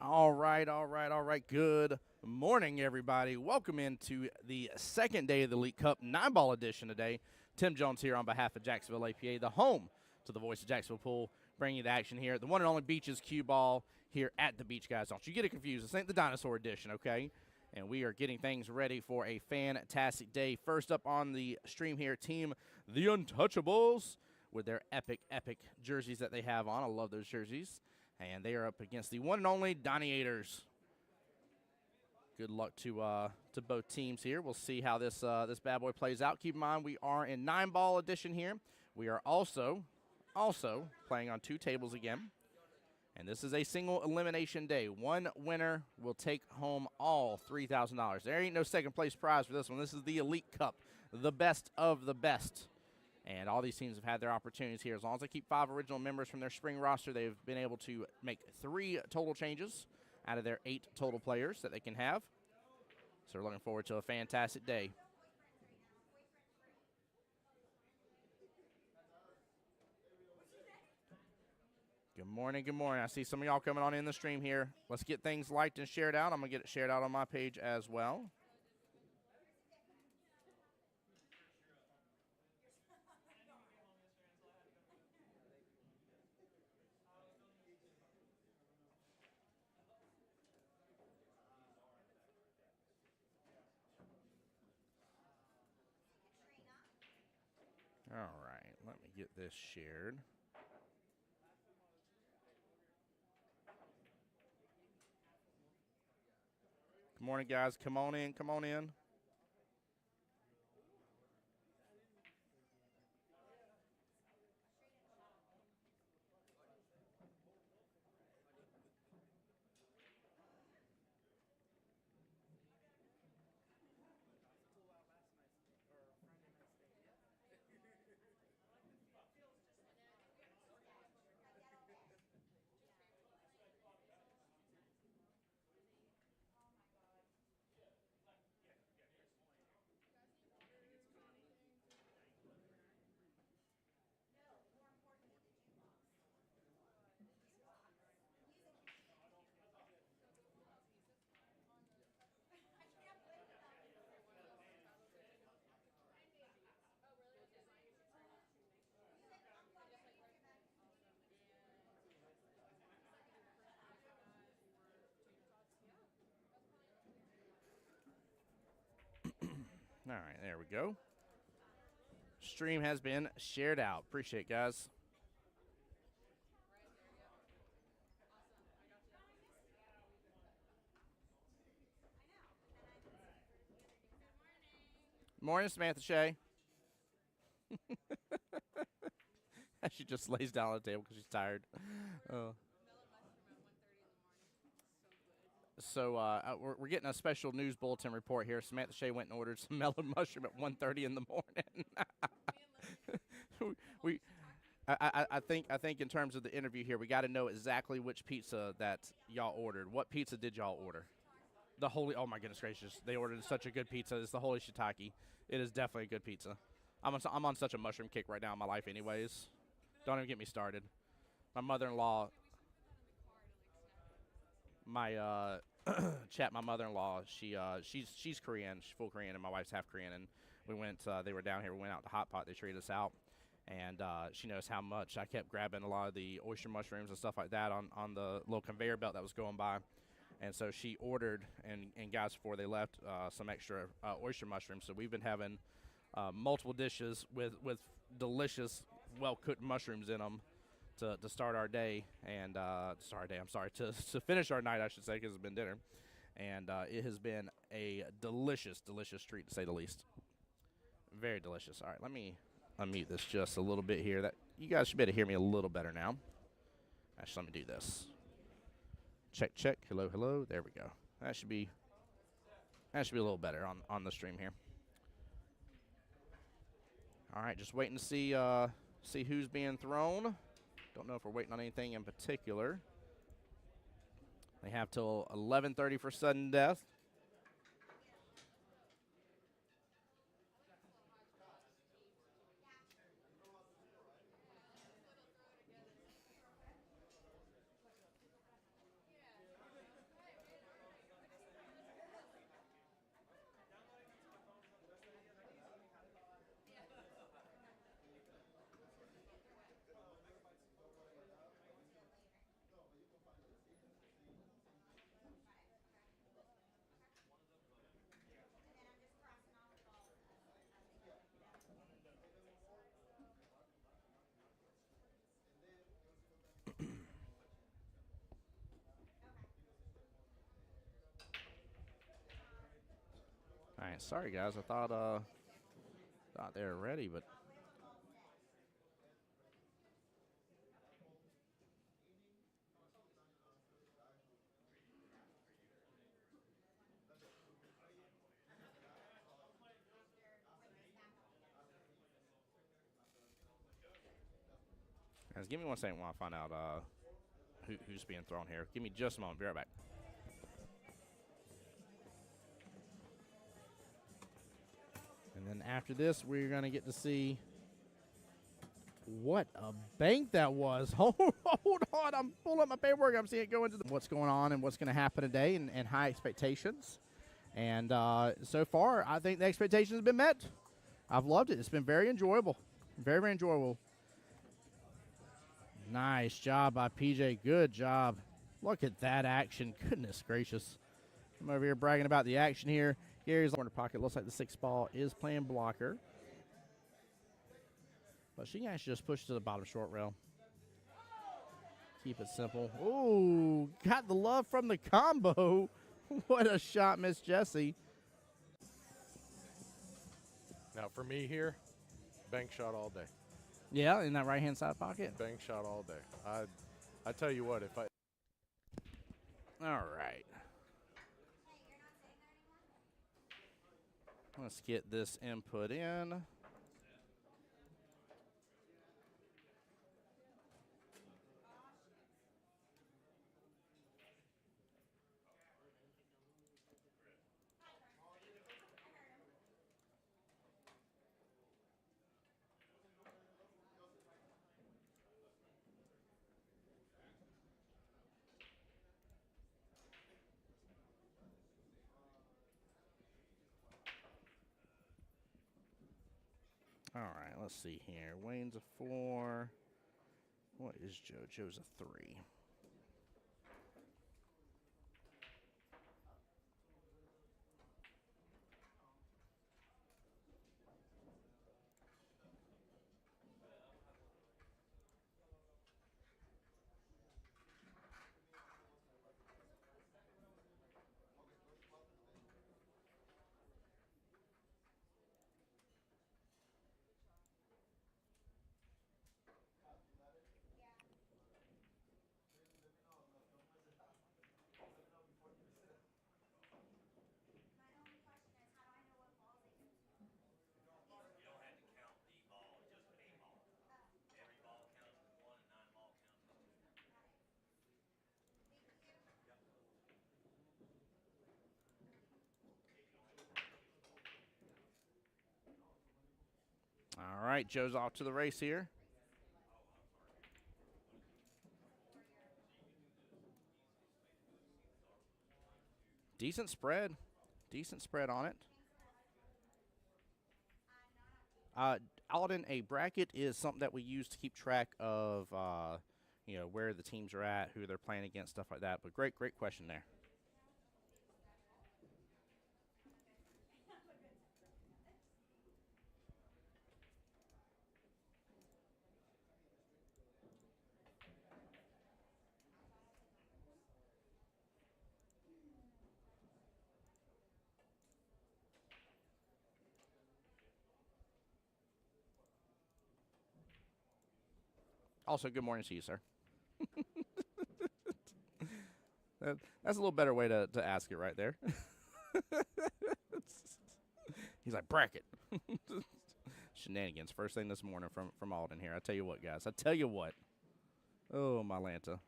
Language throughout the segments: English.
All right, all right, all right. Good morning, everybody. Welcome into the second day of the Elite Cup 9-ball edition today. Tim Jones here on behalf of Jacksonville APA, the home to the voice of Jacksonville Pool, bringing you the action here. The one and only Beaches Qball here at the beach, guys. Don't you get it confused. This ain't the dinosaur edition, okay? And we are getting things ready for a fantastic day. First up on the stream here, Team The Untouchables with their epic, epic jerseys that they have on. I love those jerseys. And they are up against the one and only Doniators. Good luck to both teams here. We'll see how this bad boy plays out. Keep in mind, we are in 9-ball edition here. We are also playing on 2 tables again. And this is a single elimination day. One winner will take home all $3,000. There ain't no second place prize for this one. This is the Elite Cup, the best of the best. And all these teams have had their opportunities here. As long as they keep 5 original members from their spring roster, they've been able to make 3 total changes out of their 8 total players that they can have. So we're looking forward to a fantastic day. Good morning, good morning. I see some of y'all coming on in the stream here. Let's get things liked and shared out. I'm going to get it shared out on my page as well. All right, let me get this shared. Good morning, guys. Come on in, come on in. All right, there we go. Stream has been shared out. Appreciate it, guys. Morning, Samantha Shea. She just lays down on the table because she's tired. So we're getting a special news bulletin report here. Samantha Shea went and ordered some melon mushroom at 1:30 in the morning. we, I think in terms of the interview here, we got to know exactly which pizza that y'all ordered. What pizza did y'all order? The holy, oh my goodness gracious, they ordered such a good pizza. It's the holy shiitake. It is definitely a good pizza. I'm on such a mushroom kick right now in my life anyways. Don't even get me started. My mother-in-law, my my mother-in-law, she's Korean. She's full Korean, and my wife's half Korean. And we went, they were down here. We went out to Hot Pot. They treated us out. And she knows how much I kept grabbing a lot of the oyster mushrooms and stuff like that on the little conveyor belt that was going by. And so she ordered, and guys, before they left, some extra oyster mushrooms. So we've been having multiple dishes with delicious, well-cooked mushrooms in them to start our day. And to finish our night, I should say, because it's been dinner. And it has been a delicious, delicious treat, to say the least. Very delicious. All right, let me unmute this just a little bit here. That you guys should be able to hear me a little better now. Actually, let me do this. Check, check. Hello, hello. There we go. That should be a little better on the stream here. All right, just waiting to see who's being thrown. Don't know if we're waiting on anything in particular. They have till 11:30 for sudden death. right. Sorry, guys. I thought they were ready, but. Guys, give me 1 second while I find out who's being thrown here. Give me just a moment. Be right back. And then after this, we're going to get to see what a bank that was. Hold on. I'm pulling up my paperwork. I'm seeing it go into what's going on and what's going to happen today and high expectations. And so far, I think the expectations have been met. I've loved it. It's been very enjoyable. Very, very enjoyable. Nice job by PJ. Good job. Look at that action. Goodness gracious. I'm over here bragging about the action here. Gary's corner pocket. Looks like the 6 ball is playing blocker. But she can actually just push to the bottom short rail. Keep it simple. Ooh, got the love from the combo. What a shot, Miss Jessie. Now for me here, bank shot all day. Yeah, in that right-hand side pocket. Bank shot all day. I tell you what, if I. All right. Let's get this input in. All right, let's see here. Wayne's a 4. What is Joe? Joe's a 3. All right, Joe's off to the race here. Decent spread. Decent spread on it. Alden, a bracket is something that we use to keep track of, where the teams are at, who they're playing against, stuff like that. But great question there. Also, good morning to you, sir. That's a little better way to ask it right there. He's like, bracket. Shenanigans. First thing this morning from Alden here. I tell you what, guys. I tell you what. Oh, my Lanta.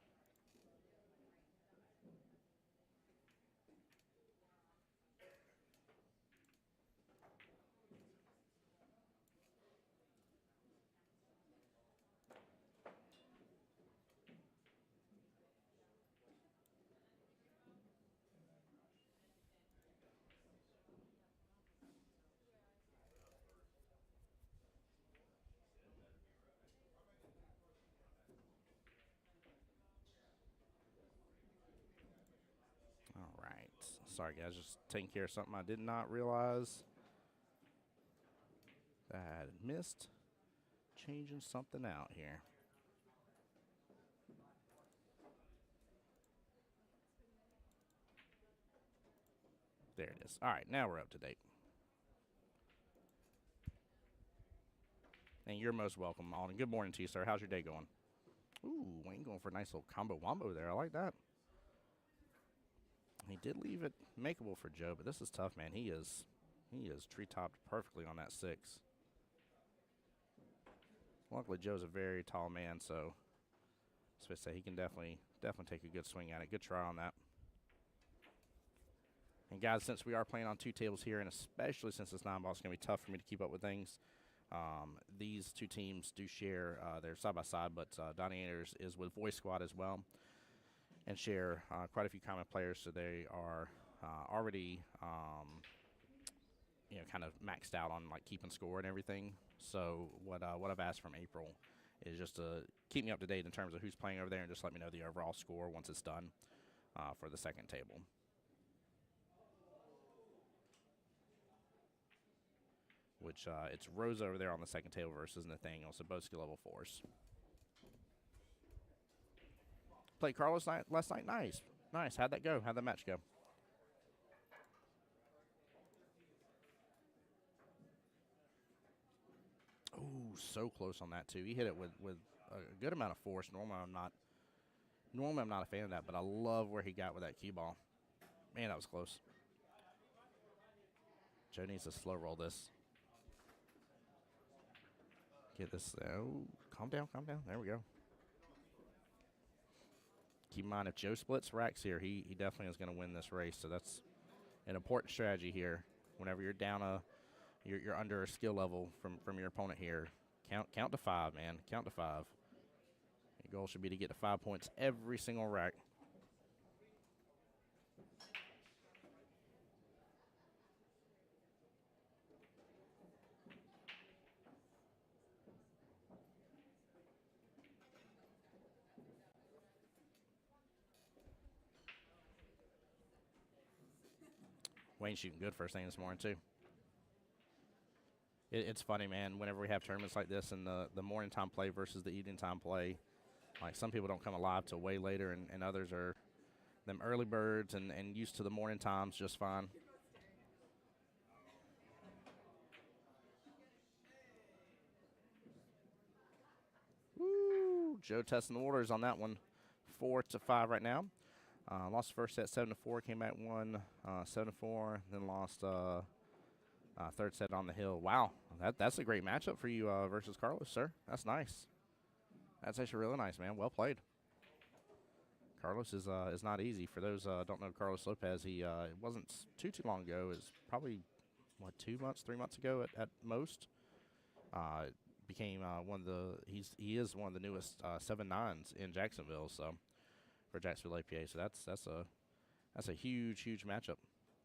All right. Sorry, guys. Just taking care of something I did not realize that I had missed. Changing something out here. There it is. All right, now we're up to date. And you're most welcome, Alden. Good morning to you, sir. How's your day going? Ooh, Wayne going for a nice little combo wombo there. I like that. He did leave it makeable for Joe, but this is tough, man. He is tree-topped perfectly on that 6. Luckily, Joe's a very tall man, so I say he can definitely take a good swing at it. Good try on that. And guys, since we are playing on 2 tables here, and especially since it's 9 ball, it's going to be tough for me to keep up with things. These 2 teams do share, they're side by side, but Donnie Ayers is with Voice Squad as well, and share quite a few common players, so they are already, kind of maxed out on like keeping score and everything. So what I've asked from April is just to keep me up to date in terms of who's playing over there, and just let me know the overall score once it's done for the second table. Which it's Rose over there on the second table versus Nathaniel, so both skill level 4s. Played Carlos last night. Nice. How'd that go? How'd the match go? Oh, so close on that too. He hit it with a good amount of force. Normally I'm not a fan of that, but I love where he got with that Qball. Man, that was close. Joe needs to slow roll this. Get this. Oh, calm down. There we go. Keep in mind, if Joe splits racks here, he definitely is going to win this race. So that's an important strategy here. Whenever you're down you're under a skill level from your opponent here, count to 5, man. Count to 5. Your goal should be to get to 5 points every single rack. Wayne's shooting good first thing this morning, too. It's funny, man, whenever we have tournaments like this and the morning time play versus the evening time play, like some people don't come alive till way later, and others are them early birds and used to the morning times just fine. Woo! Joe testing the waters on that one. 4-5 right now. Lost the first set 7-4, came back won 7-4, then lost third set on the hill. Wow, that's a great matchup for you versus Carlos, sir. That's nice. That's actually really nice, man. Well played. Carlos is not easy. For those don't know Carlos Lopez, he it wasn't too long ago. It was probably 2 months, 3 months ago at most. Became one of the he is one of the newest 7-9s in Jacksonville. So for Jacksonville APA, so that's a huge matchup.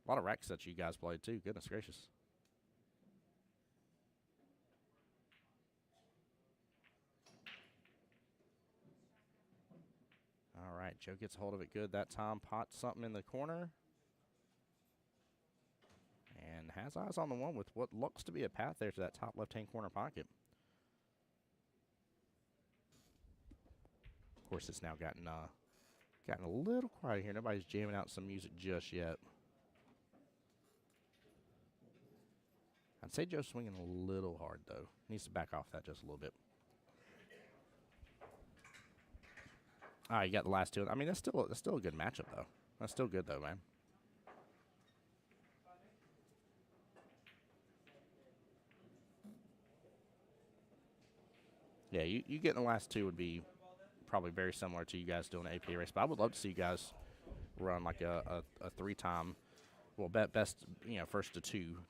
A lot of rack sets you guys played too. Goodness gracious. All right, Joe gets a hold of it good that time. Pots something in the corner. And has eyes on the one with what looks to be a path there to that top left-hand corner pocket. Of course, it's now gotten a little quiet here. Nobody's jamming out some music just yet. I'd say Joe's swinging a little hard, though. Needs to back off that just a little bit. All right, you got the last 2. I mean, that's still a good matchup, though. That's still good, though, man. Yeah, you getting the last 2 would be probably very similar to you guys doing an APA race. But I would love to see you guys run like a 3-time, well, best, first to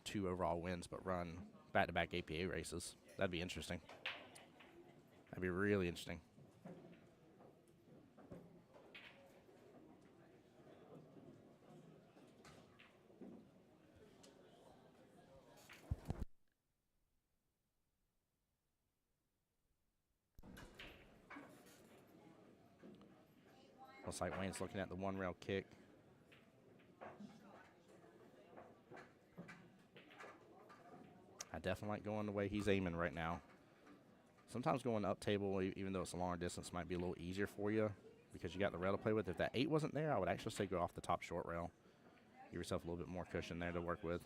2 overall wins, but run back-to-back APA races. That'd be interesting. That'd be really interesting. Looks like Wayne's looking at the 1-rail kick. I definitely like going the way he's aiming right now. Sometimes going up table, even though it's a longer distance, might be a little easier for you because you got the rail to play with. If that 8 wasn't there, I would actually say go off the top short rail. Give yourself a little bit more cushion there to work with.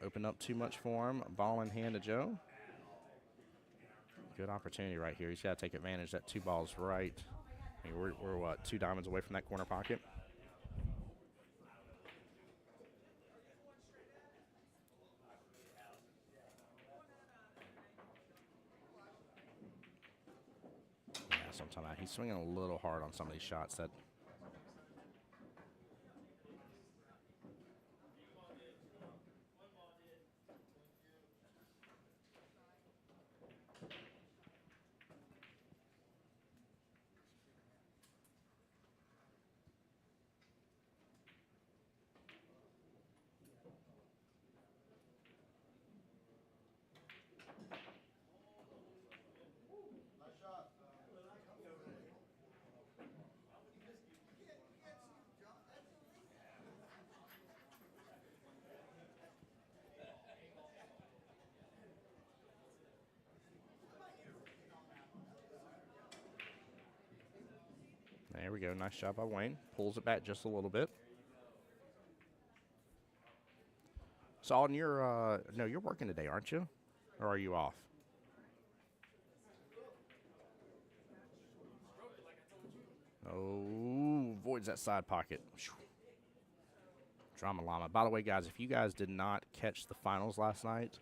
Open up too much for him. Ball in hand to Joe. Good opportunity right here. He's got to take advantage. That 2 ball's right. I mean, we're what, 2 diamonds away from that corner pocket? Yeah, so I'm talking about. He's swinging a little hard on some of these shots. That There we go. Nice job by Wayne. Pulls it back just a little bit. So, Alden, no, you're working today, aren't you? Or are you off? Oh, voids that side pocket. Drama llama. By the way, guys, if you guys did not catch the finals last night,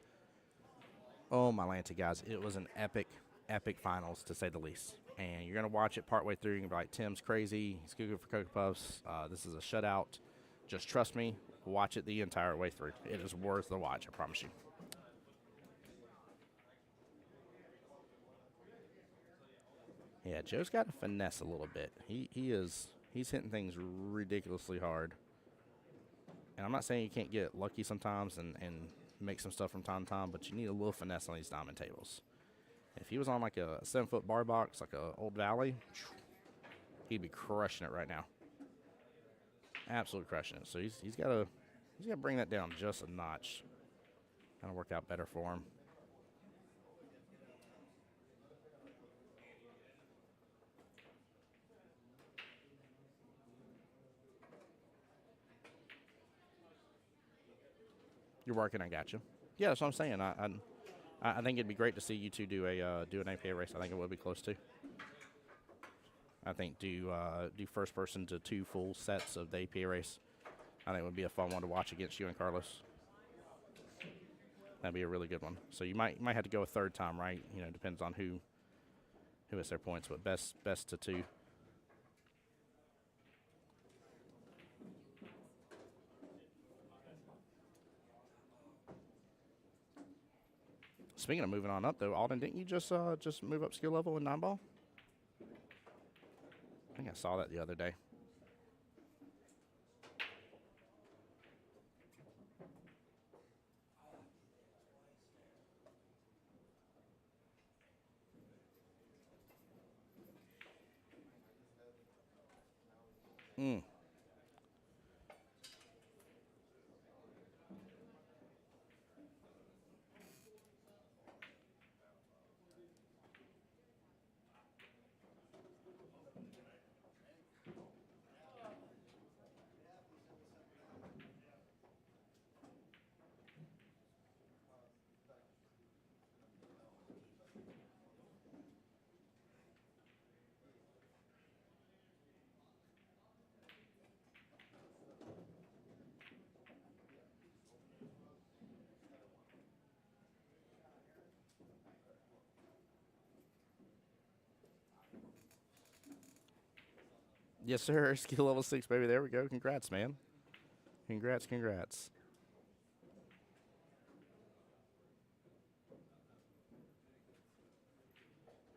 oh, my Lanta, guys, it was an epic, epic finals, to say the least. And you're going to watch it partway through. You're going to be like, Tim's crazy. He's good for Cocoa Puffs. This is a shutout. Just trust me. Watch it the entire way through. It is worth the watch, I promise you. Yeah, Joe's got to finesse a little bit. He's hitting things ridiculously hard. And I'm not saying you can't get lucky sometimes and make some stuff from time to time, but you need a little finesse on these diamond tables. If he was on like a 7-foot bar box, like a Old Valley, he'd be crushing it right now. Absolutely crushing it. So he's got to bring that down just a notch. Kind of work out better for him. You're working. I got you. Yeah, that's what I'm saying. I think it'd be great to see you two do an APA race. I think it would be close too. I think do first person to 2 full sets of the APA race. I think it would be a fun one to watch against you and Carlos. That'd be a really good one. So you might have to go a 3rd time, right? You know, depends on who hits their points, but best to 2. Speaking of moving on up, though, Alden, didn't you just move up skill level in 9-ball? I think I saw that the other day. Yes, sir. Skill level 6, baby. There we go. Congrats, man. Congrats.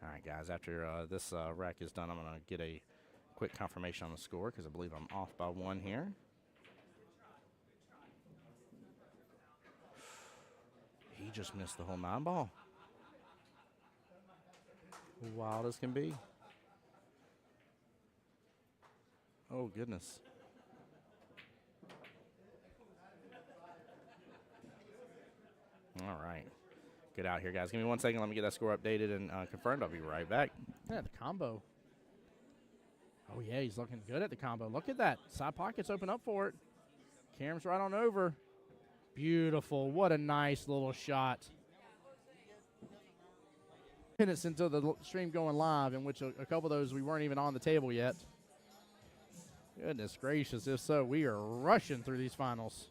All right, guys. After this rack is done, I'm going to get a quick confirmation on the score because I believe I'm off by 1 here. He just missed the whole 9-ball. Wild as can be. Oh, goodness. All right. Good out here, guys. Give me 1 second. Let me get that score updated and confirmed. I'll be right back. Yeah, the combo. Oh, yeah, he's looking good at the combo. Look at that. Side pockets open up for it. Cam's right on over. Beautiful. What a nice little shot. minutes into the stream going live, in which a couple of those we weren't even on the table yet. Goodness gracious, if so, we are rushing through these finals.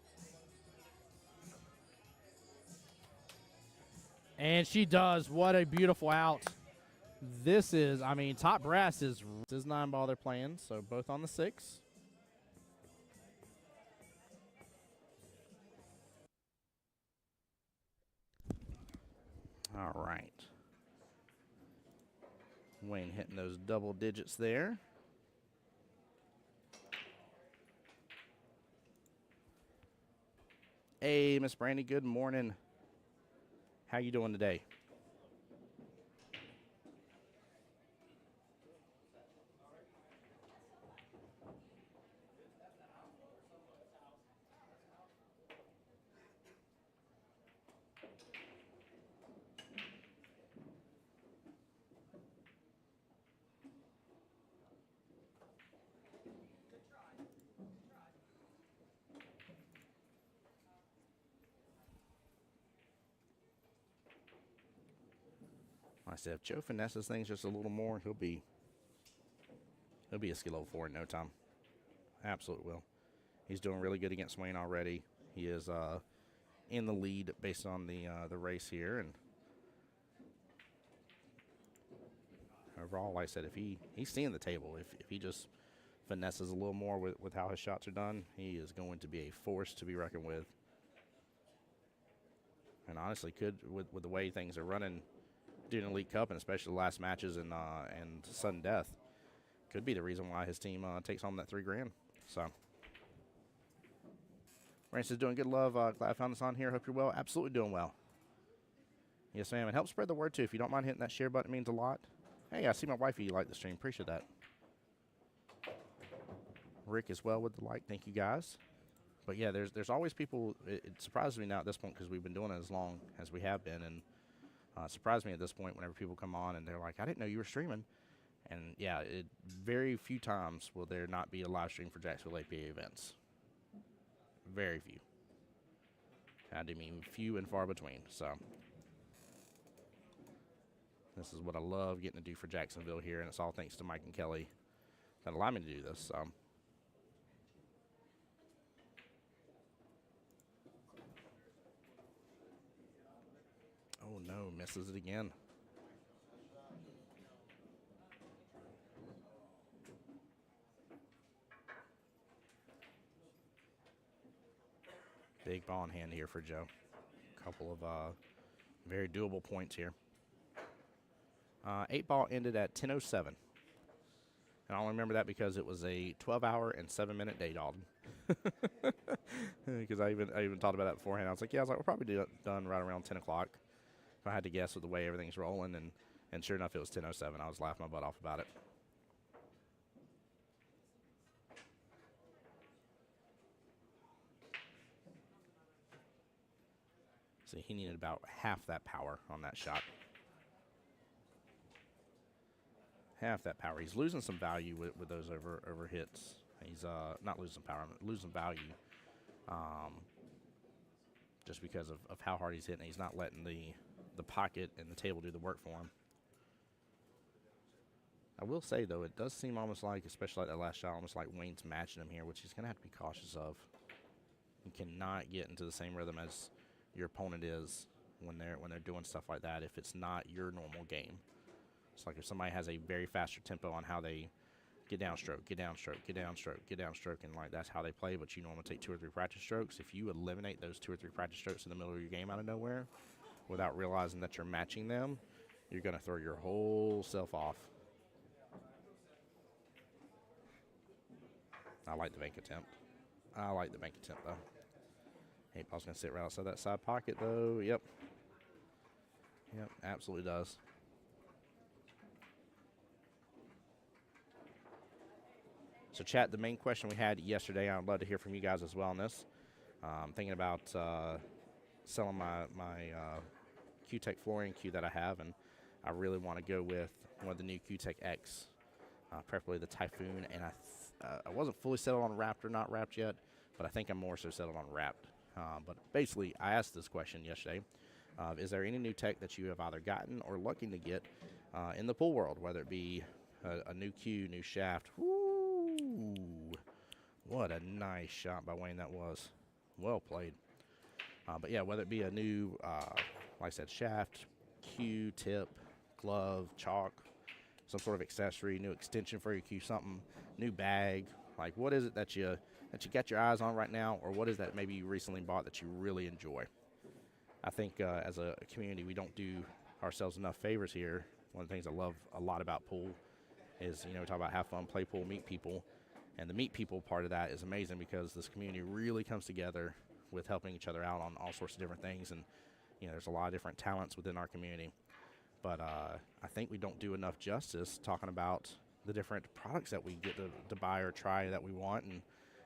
And she does. What a beautiful out. This is, I mean, top brass is 9-ball they're playing, so both on the 6. All right. Wayne hitting those double digits there. Hey, Miss Brandy, good morning. How you doing today? I said, if Joe finesses things just a little more, he'll be a skill level 4 in no time. Absolutely will. He's doing really good against Wayne already. He is in the lead based on the race here, and overall, like I said, if he's seeing the table, if he just finesses a little more with how his shots are done, he is going to be a force to be reckoned with. And honestly, could with the way things are running during the League Cup, and especially the last matches and sudden death, could be the reason why his team takes home that $3 grand. So, Rance is doing good. Love. Glad I found this on here. Hope you're well. Absolutely doing well. Yes, ma'am. And help spread the word too. If you don't mind hitting that share button, it means a lot. Hey, I see my wifey like the stream. Appreciate that. Rick as well with the like. Thank you guys. But yeah, there's always people. It surprises me now at this point because we've been doing it as long as we have been, and it surprised me at this point whenever people come on and they're like, I didn't know you were streaming. And yeah, very few times will there not be a live stream for Jacksonville APA events. Very few. I do mean few and far between. So this is what I love getting to do for Jacksonville here, and it's all thanks to Mike and Kelly that allow me to do this. So. Oh no, misses it again. Big ball in hand here for Joe. Couple of very doable points here. 8-ball ended at 10:07. And I only remember that because it was a 12-hour and 7-minute day, Dalton. Because I even thought about that beforehand. I was like, we'll probably do done right around 10 o'clock. If I had to guess with the way everything's rolling, and sure enough, it was 10:07. I was laughing my butt off about it. See, he needed about half that power on that shot. Half that power. He's losing some value with those over hits. He's not losing power, losing value. Just because of how hard he's hitting. He's not letting the pocket and the table do the work for him. I will say, though, it does seem almost like, especially like that last shot, almost like Wayne's matching him here, which he's going to have to be cautious of. You cannot get into the same rhythm as your opponent is when they're doing stuff like that if it's not your normal game. It's like if somebody has a very faster tempo on how they get downstroke, get downstroke, get downstroke, get downstroke, and like that's how they play, but you normally take 2 or 3 practice strokes. If you eliminate those 2 or 3 practice strokes in the middle of your game out of nowhere without realizing that you're matching them, you're going to throw your whole self off. I like the bank attempt. I like the bank attempt, though. 8-ball's going to sit right outside that side pocket, though. Yep. Yep, absolutely does. So, chat, the main question we had yesterday, I'd love to hear from you guys as well on this. I'm thinking about selling my Q-Tech flooring cue that I have, and I really want to go with one of the new Q-Tech X, preferably the Typhoon. And I wasn't fully settled on wrapped or not wrapped yet, but I think I'm more so settled on wrapped. But basically, I asked this question yesterday Is there any new tech that you have either gotten or looking to get in the pool world, whether it be a new cue, new shaft? Woo! What a nice shot by Wayne that was. Well played. But yeah, whether it be a new, like I said, shaft, cue, tip, glove, chalk, some sort of accessory, new extension for your cue, something, new bag. Like, what is it that you got your eyes on right now, or what is that maybe you recently bought that you really enjoy? I think as a community, we don't do ourselves enough favors here. One of the things I love a lot about pool is, we talk about have fun, play pool, meet people. And the meet people part of that is amazing because this community really comes together with helping each other out on all sorts of different things. And, there's a lot of different talents within our community. But I think we don't do enough justice talking about the different products that we get to buy or try that we want. And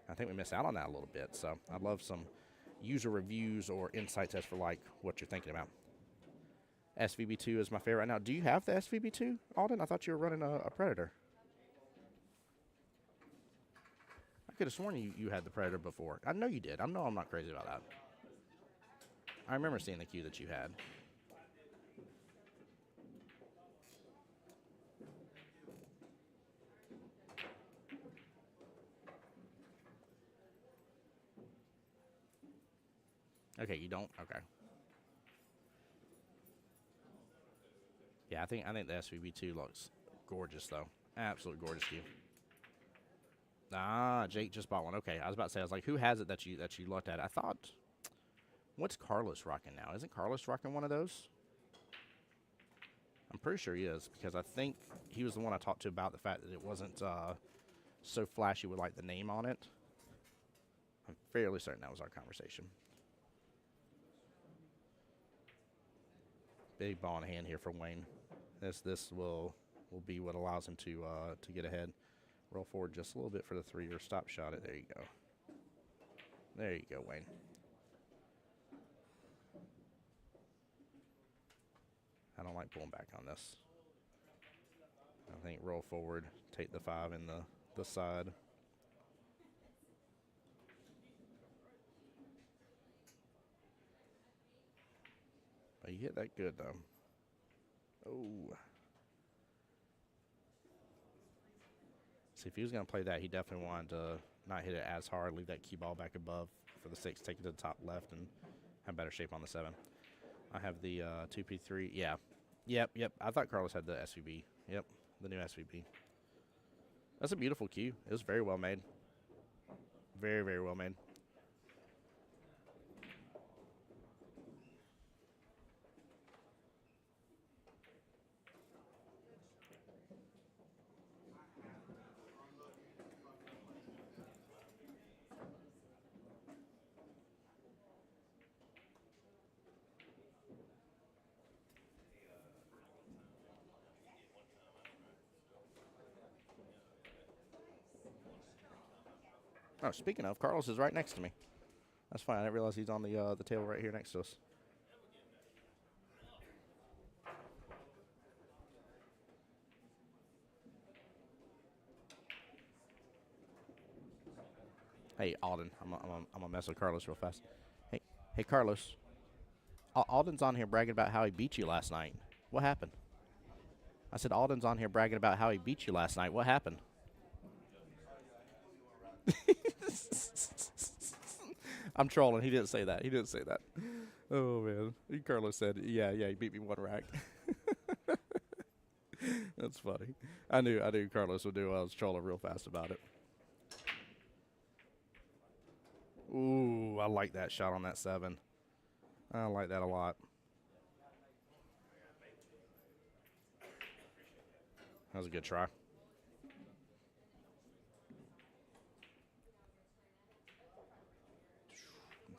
I think we miss out on that a little bit. So I'd love some user reviews or insights as for, like, what you're thinking about. SVB2 is my favorite right now. Do you have the SVB2, Alden? I thought you were running a Predator. I could have sworn you had the Predator before. I know you did. I'm not crazy about that. I remember seeing the cue that you had. Okay, you don't? Okay. Yeah, I think the SVB2 looks gorgeous, though. Absolutely gorgeous cue. Ah, Jake just bought one. Okay, I was about to say, I was like, who has it that you looked at? I thought, what's Carlos rocking now? Isn't Carlos rocking one of those? I'm pretty sure he is, because I think he was the one I talked to about the fact that it wasn't so flashy with, like, the name on it. I'm fairly certain that was our conversation. Big ball in hand here for Wayne. This will be what allows him to get ahead. Roll forward just a little bit for the 3 or stop shot it. There you go. There you go, Wayne. I don't like pulling back on this. I think roll forward, take the 5 in the side. But you hit that good, though. Oh. See, if he was going to play that, he definitely wanted to not hit it as hard, leave that cue ball back above for the 6, take it to the top left, and have better shape on the 7. I have the 2P3. Yeah. Yep. I thought Carlos had the SVB. Yep, the new SVB. That's a beautiful cue. It was very well made. Very, very well made. Oh, speaking of, Carlos is right next to me. That's fine. I didn't realize he's on the table right here next to us. Hey, Alden, I'm gonna mess with Carlos real fast. Hey, Carlos. Alden's on here bragging about how he beat you last night. What happened? I said Alden's on here bragging about how he beat you last night. What happened? I'm trolling. He didn't say that. Oh, man. Carlos said, yeah, he beat me 1 rack. That's funny. I knew Carlos would do it. I was trolling real fast about it. Ooh, I like that shot on that 7. I like that a lot. That was a good try.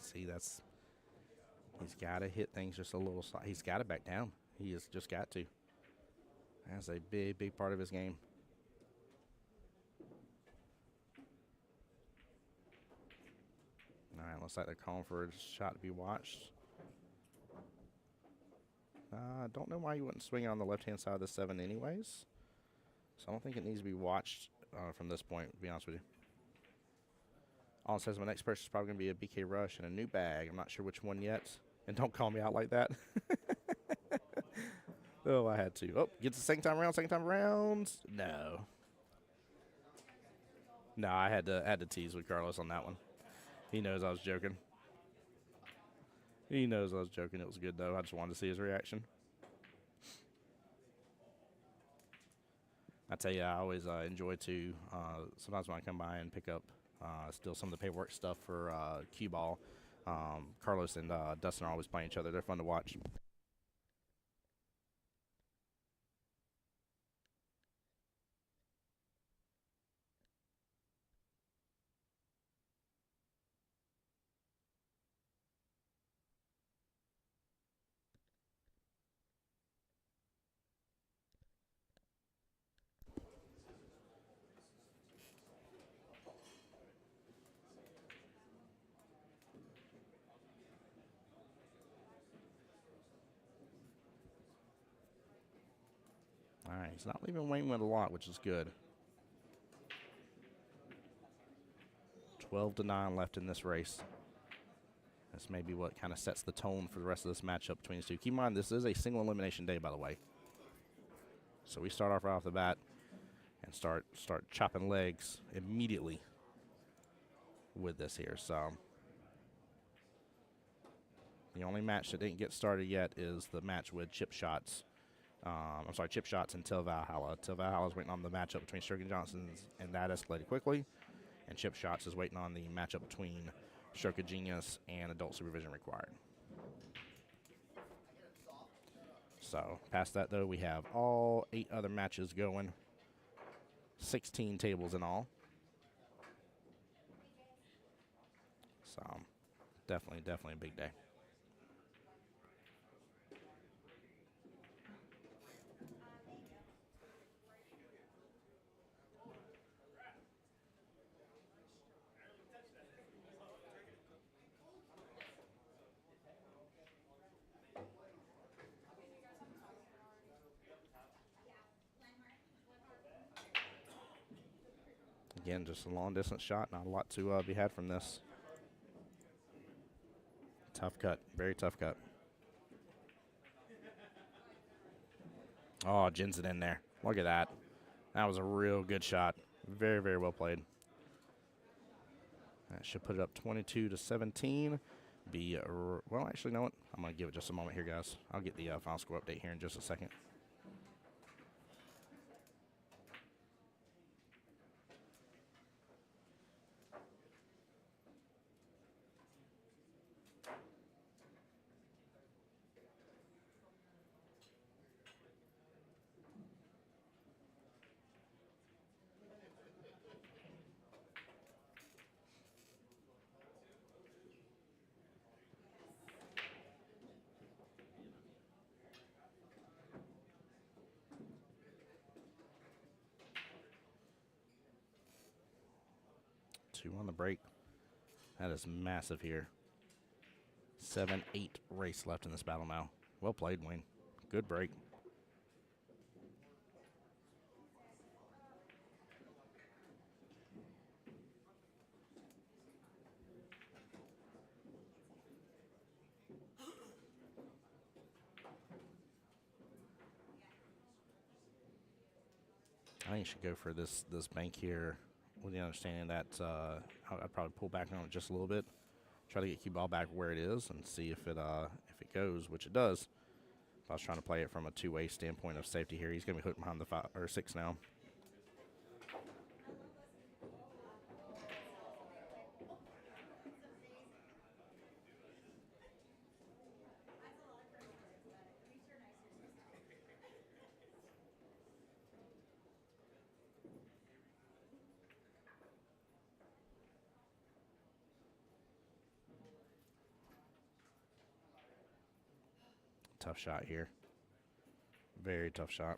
See, he's got to hit things just a little slight. He's got to back down. He has just got to. That's a big, big part of his game. All right, looks like they're calling for a shot to be watched. I don't know why you wouldn't swing it on the left-hand side of the 7 anyways. So I don't think it needs to be watched from this point, to be honest with you. All it says my next purchase is probably going to be a BK Rush and a new bag. I'm not sure which one yet. And don't call me out like that. Oh, I had to. Oh, gets the second time around. No. No, I had to tease with Carlos on that one. He knows I was joking. He knows I was joking. It was good, though. I just wanted to see his reaction. I tell you, I always enjoy to, sometimes when I come by and pick up still some of the paperwork stuff for Qball, Carlos and Dustin are always playing each other. They're fun to watch. All right, he's not leaving Wayne with a lot, which is good. 12-9 left in this race. This may be what kind of sets the tone for the rest of this matchup between these two. Keep in mind, this is a single elimination day, by the way. So we start off right off the bat and start chopping legs immediately with this here. So the only match that didn't get started yet is the match with Chip Shots. Chip Shots until Valhalla. Till Valhalla's waiting on the matchup between Stroke Johnson's, and that escalated quickly. And Chip Shots is waiting on the matchup between Stroke Genius and Adult Supervision Required. So past that, though, we have all 8 other matches going. 16 tables in all. So definitely a big day. Again, just a long-distance shot. Not a lot to be had from this. Tough cut. Very tough cut. Oh, gins it in there. Look at that. That was a real good shot. Very, very well played. That should put it up 22-17. Well, actually, you know what? I'm going to give it just a moment here, guys. I'll get the final score update here in just a second. Two on the break. That is massive here. 7-8 race left in this battle now. Well played, Wayne. Good break. I think you should go for this bank here with the understanding that I'd probably pull back on it just a little bit, try to get Qball back where it is, and see if it goes, which it does. I was trying to play it from a two-way standpoint of safety here. He's going to be hooked behind the 5 or 6 now. Tough shot here. Very tough shot.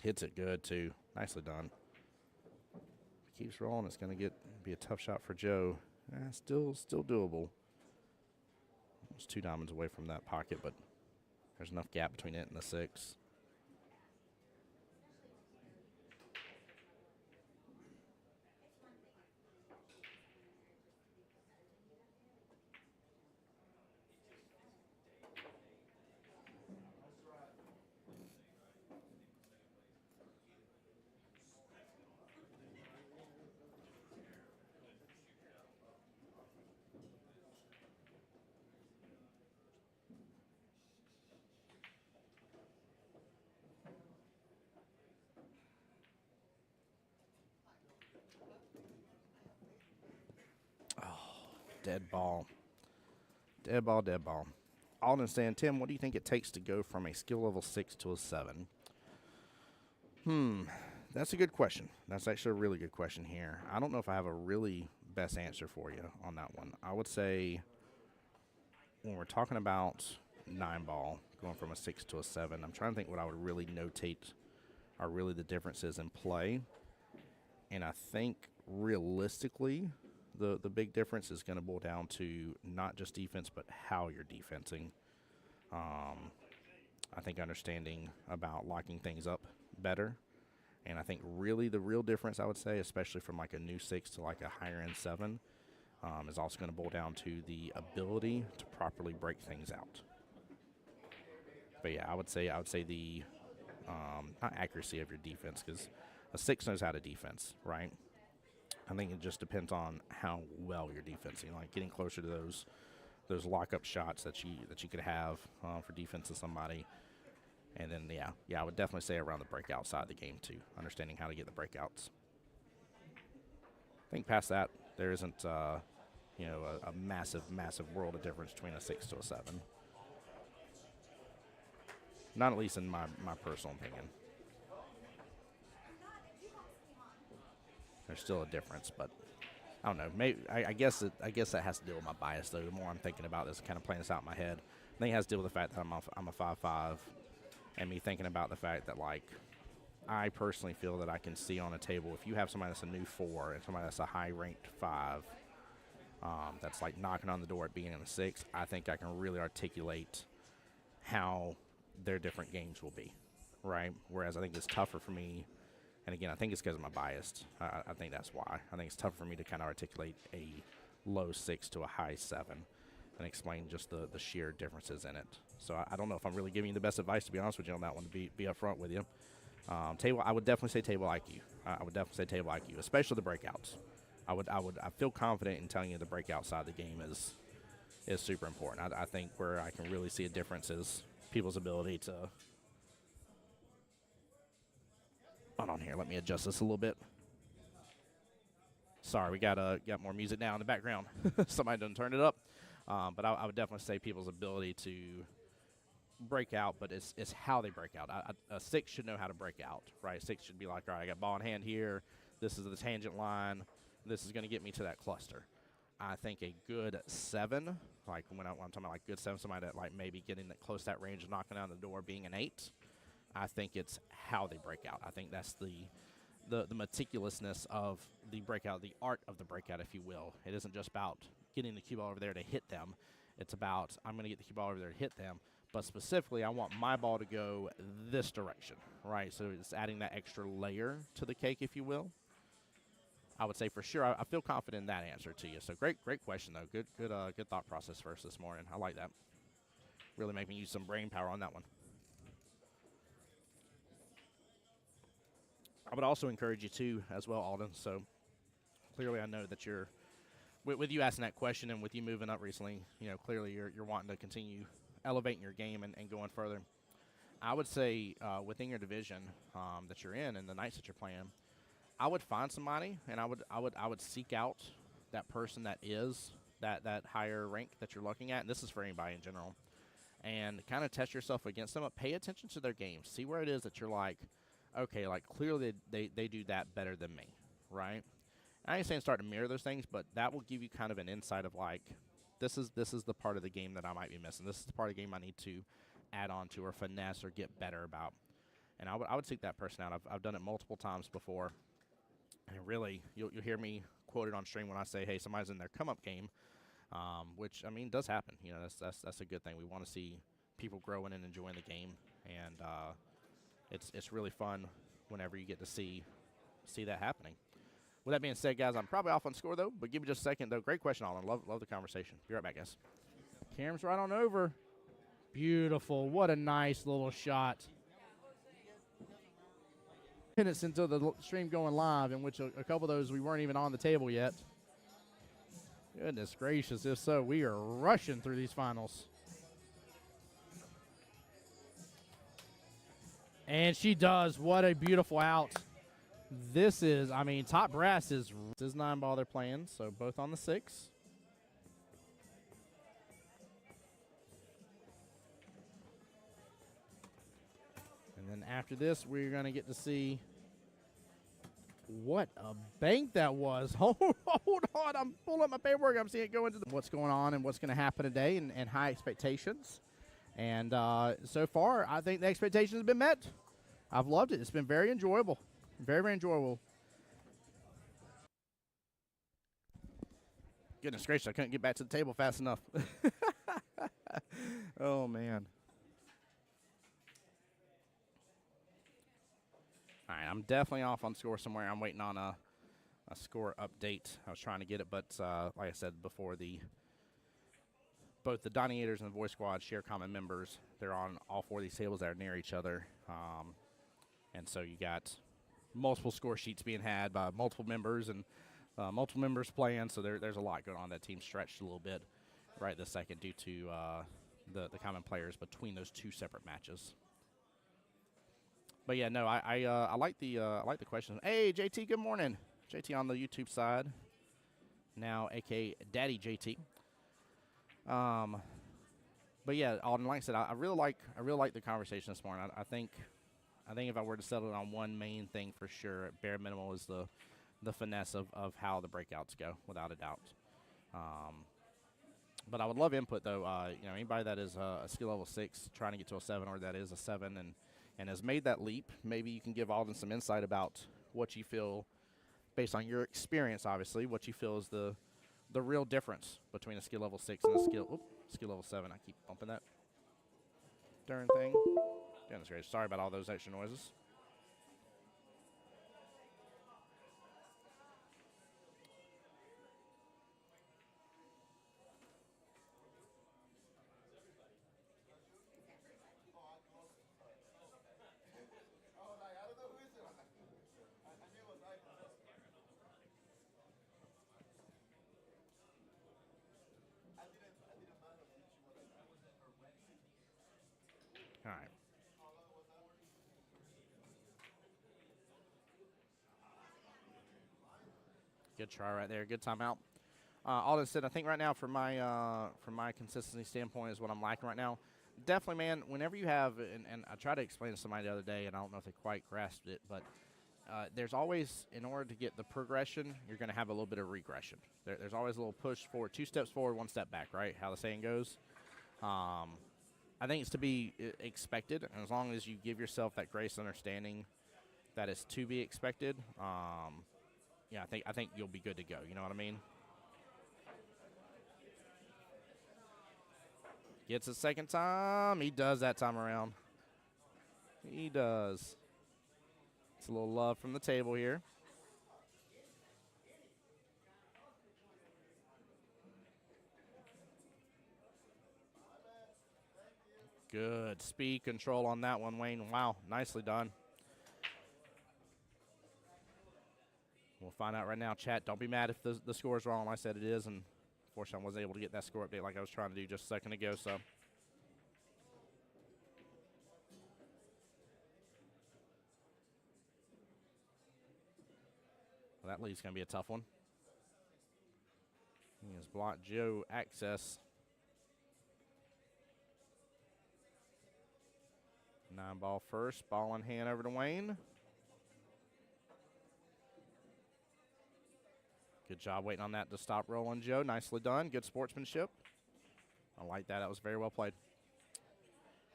Hits it good, too. Nicely done. If it keeps rolling, it's going to be a tough shot for Joe. Still doable. Almost 2 diamonds away from that pocket, but there's enough gap between it and the 6. Dead ball. Dead ball, dead ball. Alden saying, Tim, what do you think it takes to go from a skill level 6 to a 7? That's a good question. That's actually a really good question here. I don't know if I have a really best answer for you on that one. I would say when we're talking about 9-ball, going from a 6 to a 7, I'm trying to think what I would really notate are really the differences in play. And I think realistically, the big difference is going to boil down to not just defense, but how you're defensing. I think understanding about locking things up better. And I think really the real difference, I would say, especially from like a new 6 to like a higher end 7, is also going to boil down to the ability to properly break things out. But yeah, I would say the not accuracy of your defense, because a 6 knows how to defense, right? I think it just depends on how well you're defensing, like getting closer to those lockup shots that you could have for defense of somebody. And then, yeah, I would definitely say around the breakout side of the game, too, understanding how to get the breakouts. I think past that, there isn't, a massive, massive world of difference between a 6 to a 7. Not at least in my personal opinion. There's still a difference, but I don't know. Maybe I guess that has to deal with my bias, though. The more I'm thinking about this, kind of playing this out in my head, I think it has to deal with the fact that I'm a 5'5", and me thinking about the fact that, like, I personally feel that I can see on a table, if you have somebody that's a new 4 and somebody that's a high-ranked 5, that's, like, knocking on the door at being in a 6, I think I can really articulate how their different games will be, right? Whereas I think it's tougher for me, and again, I think it's because of my bias. I think that's why. I think it's tougher for me to kind of articulate a low 6 to a high 7 and explain just the sheer differences in it. So I don't know if I'm really giving you the best advice, to be honest with you on that one, to be up front with you. Table, I would definitely say table IQ. I would definitely say table IQ, especially the breakouts. I feel confident in telling you the breakout side of the game is super important. I think where I can really see a difference is people's ability to. Hold on here. Let me adjust this a little bit. Sorry, we got more music now in the background. Somebody done turned it up. But I would definitely say people's ability to break out, but it's how they break out. A 6 should know how to break out, right? 6 should be like, all right, I got ball in hand here. This is the tangent line. This is going to get me to that cluster. I think a good 7, like when I'm talking about like good 7, somebody that like maybe getting that close to that range of knocking down the door being an 8, I think it's how they break out. I think that's the meticulousness of the breakout, the art of the breakout, if you will. It isn't just about getting the cue ball over there to hit them. It's about, I'm going to get the cue ball over there to hit them, but specifically I want my ball to go this direction, right? So it's adding that extra layer to the cake, if you will. I would say for sure I feel confident in that answer to you. So great question, though. Good thought process first this morning. I like that. Really make me use some brain power on that one. I would also encourage you, too, as well, Alden. So clearly I know that you're, with you asking that question and with you moving up recently, clearly you're wanting to continue elevating your game and going further. I would say within your division that you're in and the nights that you're playing, I would find somebody and I would seek out that person that is that higher rank that you're looking at, and this is for anybody in general, and kind of test yourself against them. But pay attention to their games. See where it is that you're like, okay, like clearly they do that better than me, right? I ain't saying start to mirror those things, but that will give you kind of an insight of like, this is the part of the game that I might be missing. This is the part of the game I need to add on to or finesse or get better about. And I would seek that person out. I've done it multiple times before. And really, you'll hear me quoted on stream when I say, hey, somebody's in their come-up game, which, I mean, does happen. That's a good thing. We want to see people growing and enjoying the game. And it's really fun whenever you get to see that happening. With that being said, guys, I'm probably off on score, though, but give me just a second, though. Great question, Alan. Love the conversation. Be right back, guys. Cam's right on over. Beautiful. What a nice little shot. Minutes into the stream going live, in which a couple of those we weren't even on the table yet. Goodness gracious, if so, we are rushing through these finals. And she does. What a beautiful out. This is, I mean, top brass is 9-ball they're playing, so both on the 6. And then after this, we're going to get to see what a bank that was. Hold on. I'm pulling up my paperwork. I'm seeing it go into what's going on and what's going to happen today and high expectations. And so far, I think the expectations have been met. I've loved it. It's been very enjoyable. Very, very enjoyable. Goodness gracious, I couldn't get back to the table fast enough. Oh, man. All right, I'm definitely off on score somewhere. I'm waiting on a score update. I was trying to get it, but like I said before, both the Doniators and the Voice Squad share common members. They're on all 4 of these tables that are near each other. And so you got multiple score sheets being had by multiple members and multiple members playing. So there's a lot going on. That team stretched a little bit right this second due to the common players between those 2 separate matches. But yeah, no, I like the question. Hey, JT, good morning. JT on the YouTube side, now aka Daddy JT. But yeah, Alden, like I said, I really like the conversation this morning. I think if I were to settle it on one main thing for sure, at bare minimum, is the finesse of how the breakouts go, without a doubt. But I would love input though. Anybody that is a skill level 6 trying to get to a 7, or that is a 7 and has made that leap, maybe you can give Alden some insight about what you feel, based on your experience, obviously, what you feel is the real difference between a skill level 6 and a skill level 7. I keep bumping that darn thing. Goodness gracious, sorry about all those extra noises. All right. Good try right there. Good timeout. Alden said, I think right now from my consistency standpoint is what I'm lacking right now. Definitely, man, whenever you have, and I tried to explain to somebody the other day, and I don't know if they quite grasped it, but there's always, in order to get the progression, you're going to have a little bit of regression. There's always a little push forward, 2 steps forward, 1 step back, right? How the saying goes. I think it's to be expected, and as long as you give yourself that grace and understanding that is to be expected, yeah, I think you'll be good to go. You know what I mean? Gets a second time. He does that time around. He does. It's a little love from the table here. Good speed control on that one, Wayne. Wow, nicely done. We'll find out right now, chat. Don't be mad if the score is wrong. Like I said, it is, and unfortunately I wasn't able to get that score update like I was trying to do just a second ago, so. Well, that lead's going to be a tough one. He has blocked Joe access. 9 ball first. Ball in hand over to Wayne. Good job waiting on that to stop rolling, Joe. Nicely done. Good sportsmanship. I like that. That was very well played.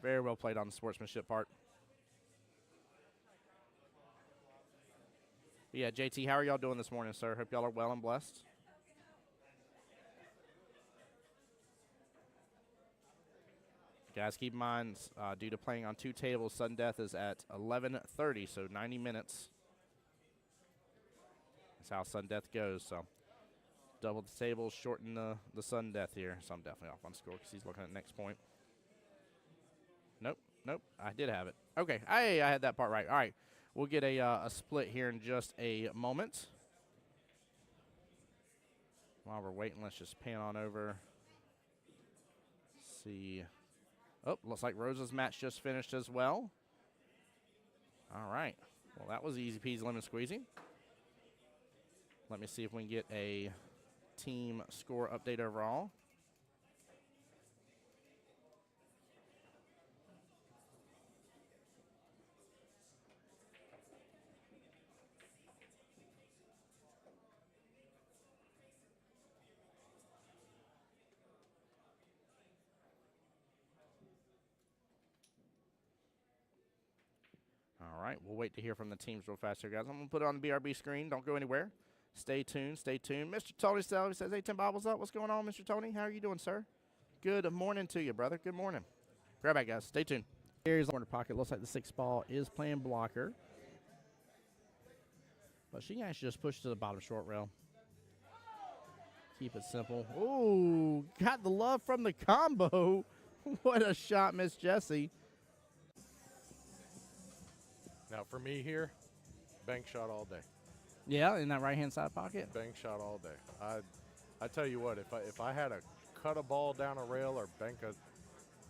Very well played on the sportsmanship part. But yeah, JT, how are y'all doing this morning, sir? Hope y'all are well and blessed. Guys, keep in mind, due to playing on 2 tables, sudden death is at 11:30, so 90 minutes. That's how sudden death goes. So double the tables, shorten the sudden death here. So I'm definitely off on score because he's looking at next point. Nope, I did have it. Okay, I had that part right. All right, we'll get a split here in just a moment. While we're waiting, let's just pan on over. See. Oh, looks like Rosa's match just finished as well. All right. Well, that was easy peasy lemon squeezy. Let me see if we can get a team score update overall. right, we'll wait to hear from the teams real fast here, guys. I'm going to put it on the BRB screen. Don't go anywhere. Stay tuned, stay tuned. Mr. Tony Selby says, hey, Tim Bobbles up. What's going on, Mr. Tony? How are you doing, sir? Good morning to you, brother. Good morning. Grab back, guys. Stay tuned. Here's the corner pocket. Looks like the 6 ball is playing blocker. But she can actually just push to the bottom short rail. Keep it simple. Ooh, got the love from the combo. What a shot, Miss Jessie. Now for me here, bank shot all day. Yeah, in that right-hand side pocket. Bank shot all day. I tell you what, if I had to cut a ball down a rail or bank a,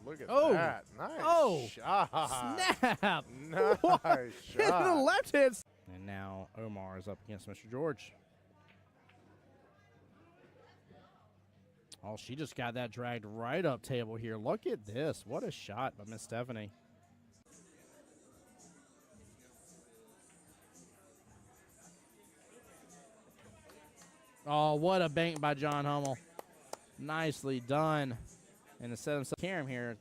look at that. Nice shot. Snap. Nice shot. The left hand. And now Omar is up against Mr. George. Oh, she just got that dragged right up table here. Look at this. What a shot by Miss Stephanie. Oh, what a bank by John Hummel. Nicely done. And instead of Karam here,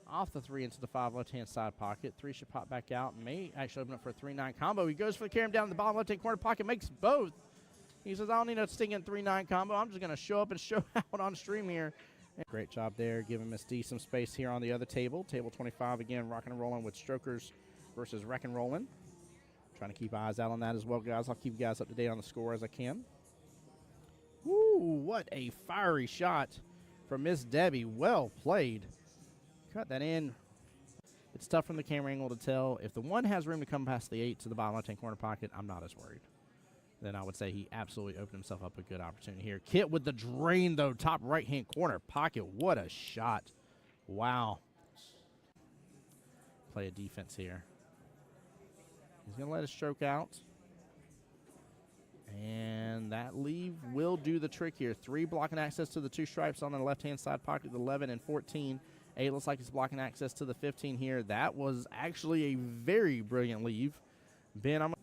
off the 3 into the 5 left-hand side pocket. 3 should pop back out. May actually open up for a 3-9 combo. He goes for the Karam down in the bottom left-hand corner pocket, makes both. He says, I don't need a stinging 3-9 combo. I'm just going to show up and show out on stream here. Great job there, giving Miss D some space here on the other table. Table 25, again, rocking and rolling with strokers versus wreck and rolling. Trying to keep eyes out on that as well, guys. I'll keep you guys up to date on the score as I can. Woo, what a fiery shot from Miss Debbie. Well played. Cut that in. It's tough from the camera angle to tell. If the 1 has room to come past the 8 to the bottom left-hand corner pocket, I'm not as worried. Then I would say he absolutely opened himself up a good opportunity here. Kit with the drain, though, top right-hand corner pocket. What a shot. Wow. Play a defense here. He's going to let it stroke out. And that leave will do the trick here. 3 blocking access to the 2 stripes on the left-hand side pocket, the 11 and 14. 8 looks like he's blocking access to the 15 here. That was actually a very brilliant leave. Ben,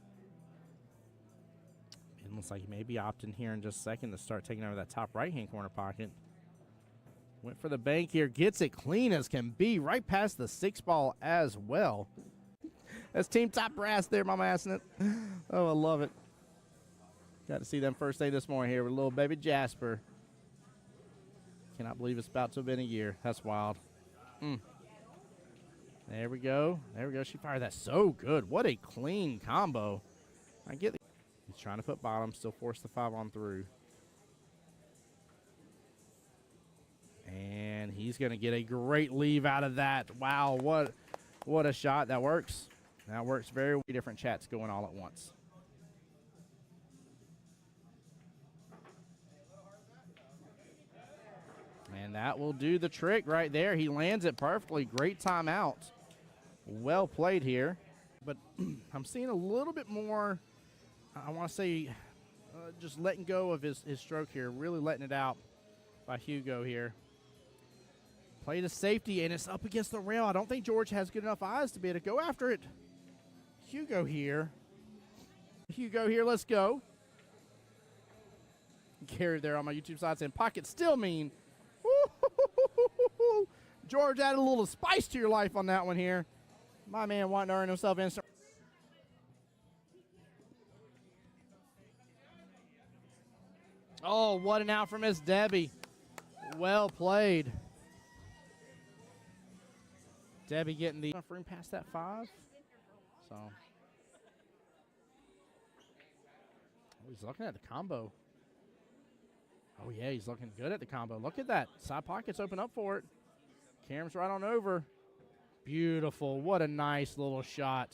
looks like he may be opting here in just a second to start taking over that top right-hand corner pocket. Went for the bank here. Gets it clean as can be. Right past the 6 ball as well. That's Team Top Brass there, Mama assing it. Oh, I love it. Got to see them first day this morning here with little baby Jasper. Cannot believe it's about to have been a year. That's wild. There we go. There we go. She fired that so good. What a clean combo. I get it. He's trying to put bottom, still force the 5 on through. And he's going to get a great leave out of that. Wow, what a shot. That works. That works very well. Different chats going all at once. And that will do the trick right there. He lands it perfectly. Great timeout. Well played here. But I'm seeing a little bit more, I want to say, just letting go of his stroke here. Really letting it out by Hugo here. Play to safety, and it's up against the rail. I don't think George has good enough eyes to be able to go after it. Hugo here. Hugo here, let's go. Gary there on my YouTube side saying, pocket still mean. Woo-hoo-hoo-hoo-hoo-hoo. George added a little spice to your life on that one here. My man wanting to earn himself instant. Oh, what an out from Miss Debbie. Well played. Debbie getting the enough room past that 5. So he's looking at the combo. Oh, yeah, he's looking good at the combo. Look at that. Side pockets open up for it. Karam's right on over. Beautiful. What a nice little shot.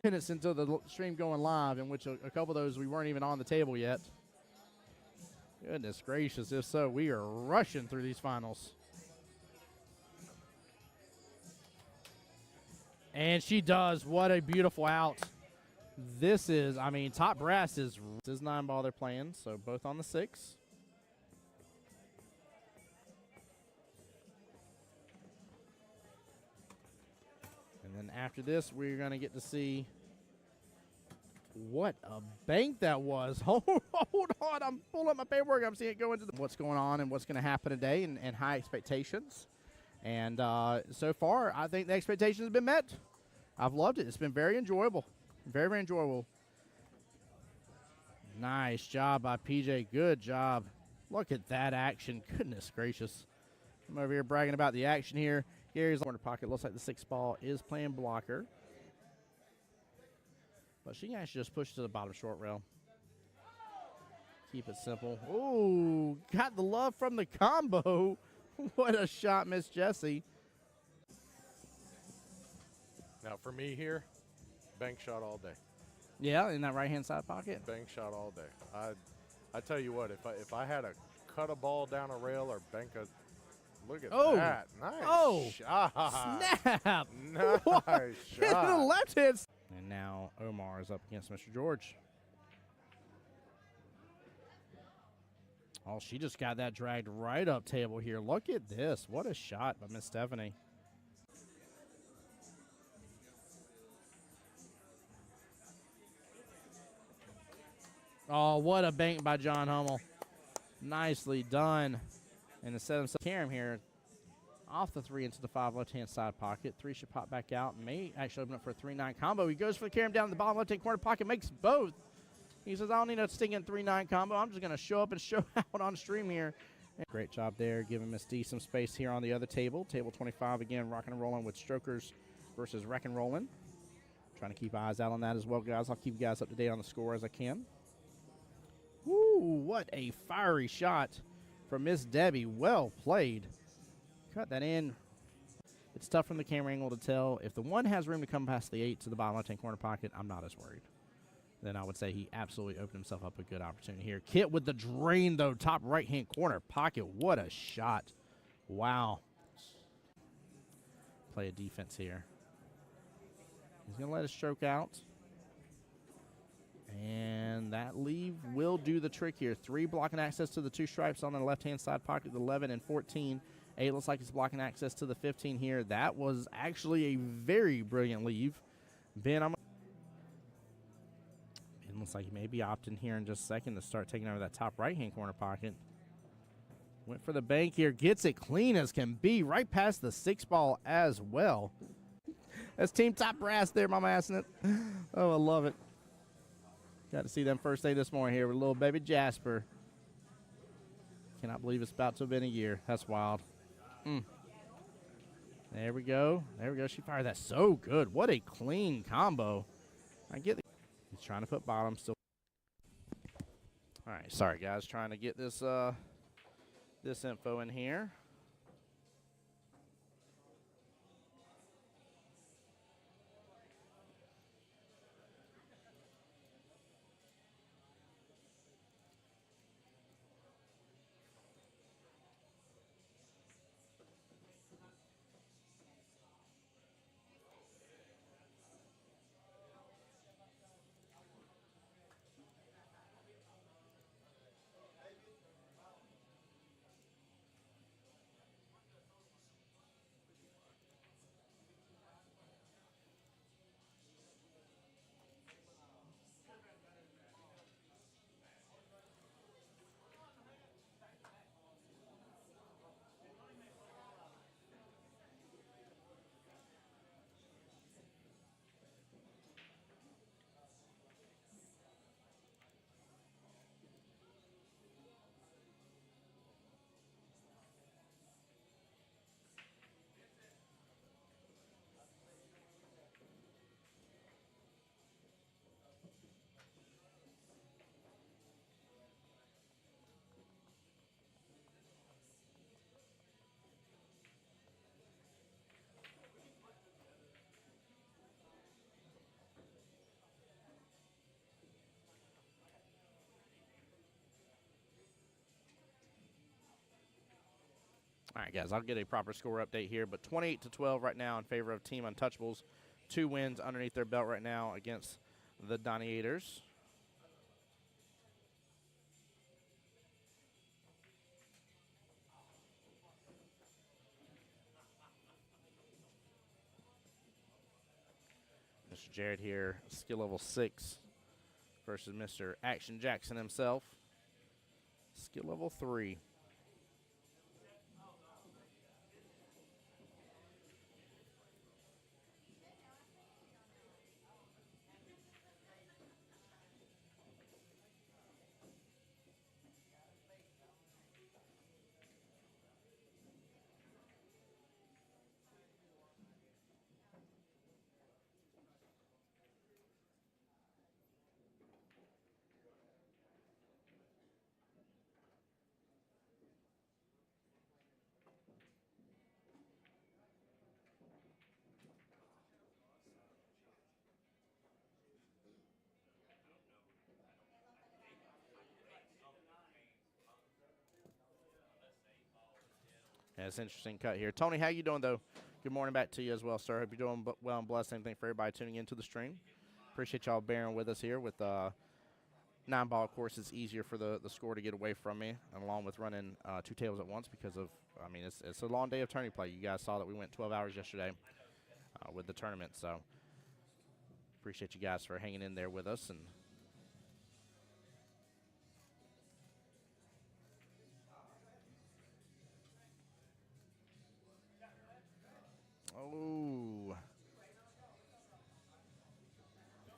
Minutes into the stream going live, in which a couple of those we weren't even on the table yet. Goodness gracious. If so, we are rushing through these finals. And she does. What a beautiful out. This is, I mean, Top Brass is 9 ball they're playing, so both on the 6. And then after this, we're going to get to see what a bank that was. Hold on. I'm pulling up my paperwork. I'm seeing it go into what's going on and what's going to happen today and high expectations. And so far, I think the expectations have been met. I've loved it. It's been very enjoyable. Very, very enjoyable. Nice job by PJ. Good job. Look at that action. Goodness gracious. I'm over here bragging about the action here. Gary's corner pocket. Looks like the 6 ball is playing blocker. But she can actually just push to the bottom short rail. Keep it simple. Ooh, got the love from the combo. What a shot, Miss Jessie. Now for me here, bank shot all day. Yeah, in that right-hand side pocket. Bank shot all day. I tell you what, if I had to cut a ball down a rail or bank a, look at that. Nice shot. Snap. Nice shot. The left hand. And now Omar is up against Mr. George. Oh, she just got that dragged right up table here. Look at this. What a shot by Miss Stephanie. Oh, what a bank by John Hummel. Nicely done. And instead of Karam here, off the 3 into the 5 left-hand side pocket. 3 should pop back out. May actually open up for a 3-9 combo. He goes for the Karam down in the bottom left-hand corner pocket, makes both. He says, I don't need a stinging 3-9 combo. I'm just going to show up and show out on stream here. And great job there, giving Miss D some space here on the other table. Table 25 again, rocking and rolling with Strokers versus Wreck and Rolling. Trying to keep eyes out on that as well, guys. I'll keep you guys up to date on the score as I can. Woo, what a fiery shot from Miss Debbie. Well played. Cut that in. It's tough from the camera angle to tell. If the 1 has room to come past the 8 to the bottom left-hand corner pocket, I'm not as worried. Then I would say he absolutely opened himself up a good opportunity here. Kit with the drain, though, top right-hand corner pocket. What a shot. Wow. Play a defense here. He's going to let it stroke out. And that leave will do the trick here. 3 blocking access to the 2 stripes on the left-hand side pocket, the 11 and 14. 8 looks like it's blocking access to the 15 here. That was actually a very brilliant leave. Ben looks like he may be opting here in just a second to start taking over that top right-hand corner pocket. Went for the bank here. Gets it clean as can be. Right past the 6 ball as well. That's Team Top Brass there, Mama assing it. Oh, I love it. Got to see them first day this morning here with little baby Jasper. Cannot believe it's about to have been a year. That's wild. There we go. There we go. She fired that so good. What a clean combo. I get the. He's trying to put bottom still. All right, sorry guys, trying to get this this info in here. All right, guys, I'll get a proper score update here, but 28-12 right now in favor of Team Untouchables. 2 wins underneath their belt right now against the Doniators. Mr. Jared here, skill level 6 versus Mr. Action Jackson himself, skill level 3. Yeah, it's an interesting cut here. Tony, how you doing, though? Good morning back to you as well, sir. Hope you're doing well and blessed. Same thing for everybody tuning into the stream. Appreciate y'all bearing with us here with 9-ball. Of course, it's easier for the score to get away from me, and along with running 2 tables at once because of, I mean, it's a long day of tourney play. You guys saw that we went 12 hours yesterday with the tournament, so appreciate you guys for hanging in there with us. And oh,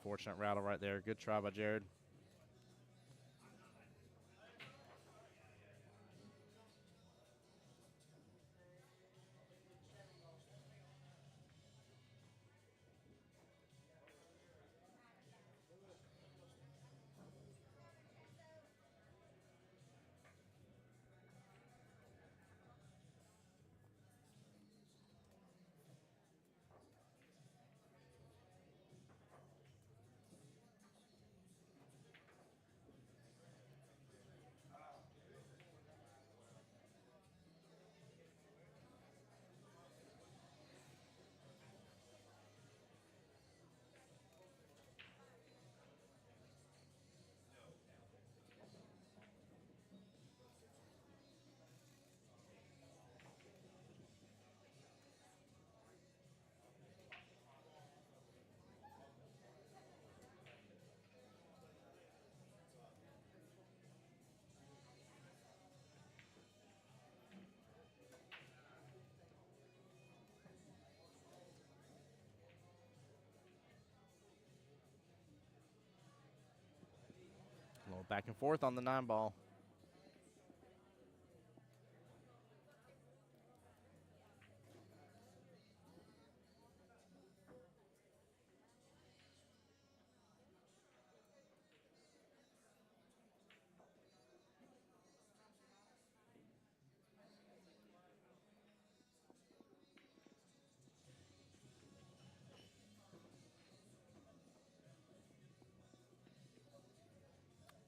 fortunate rattle right there. Good try by Jared. A little back and forth on the 9-ball.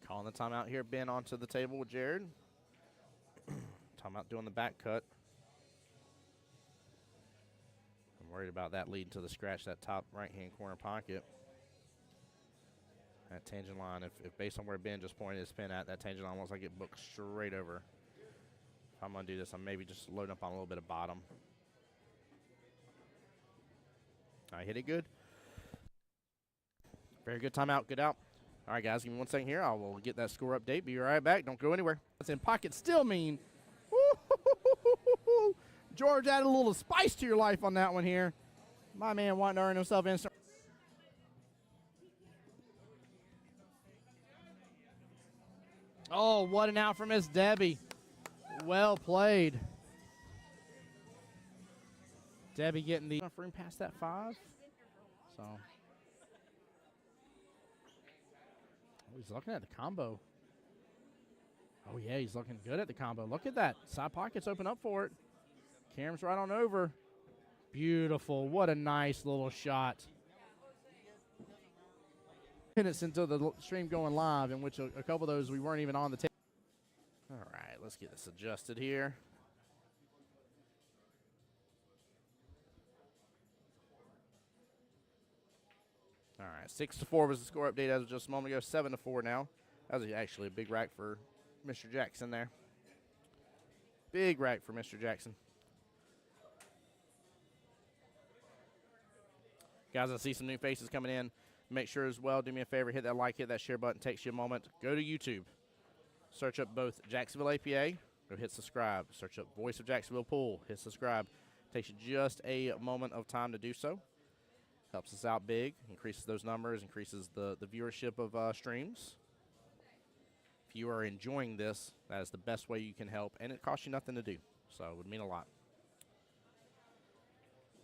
Calling the timeout here. Ben onto the table with Jared. Timeout doing the back cut. I'm worried about that leading to the scratch, that top right-hand corner pocket. That tangent line, if based on where Ben just pointed his pin at, that tangent line looks like it booked straight over. If I'm going to do this, I'm maybe just loading up on a little bit of bottom. I hit it good. Very good timeout, good out. All right, guys, give me 1 second here. I will get that score update. Be right back. Don't go anywhere. That's in pocket still mean. Woo-hoo-hoo-hoo-hoo-hoo. George added a little spice to your life on that one here. My man wanting to earn himself instant. Oh, what an out for Miss Debbie. Well played. Debbie getting the room past that 5. So. Oh, he's looking at the combo. Oh, yeah, he's looking good at the combo. Look at that. Side pockets open up for it. Cam's right on over. Beautiful. What a nice little shot. Minutes into the stream going live, in which a couple of those we weren't even on the table. All right, let's get this adjusted here. All right, 6-4 was the score update as of just a moment ago. 7-4 now. That was actually a big rack for Mr. Jackson there. Big rack for Mr. Jackson. Guys, I see some new faces coming in. Make sure as well, do me a favor, hit that like, hit that share button. Takes you a moment. Go to YouTube. Search up both Jacksonville APA. Go hit subscribe. Search up Voice of Jacksonville Pool. Hit subscribe. Takes you just a moment of time to do so. Helps us out big. Increases those numbers. Increases the viewership of streams. If you are enjoying this, that is the best way you can help. And it costs you nothing to do. So it would mean a lot.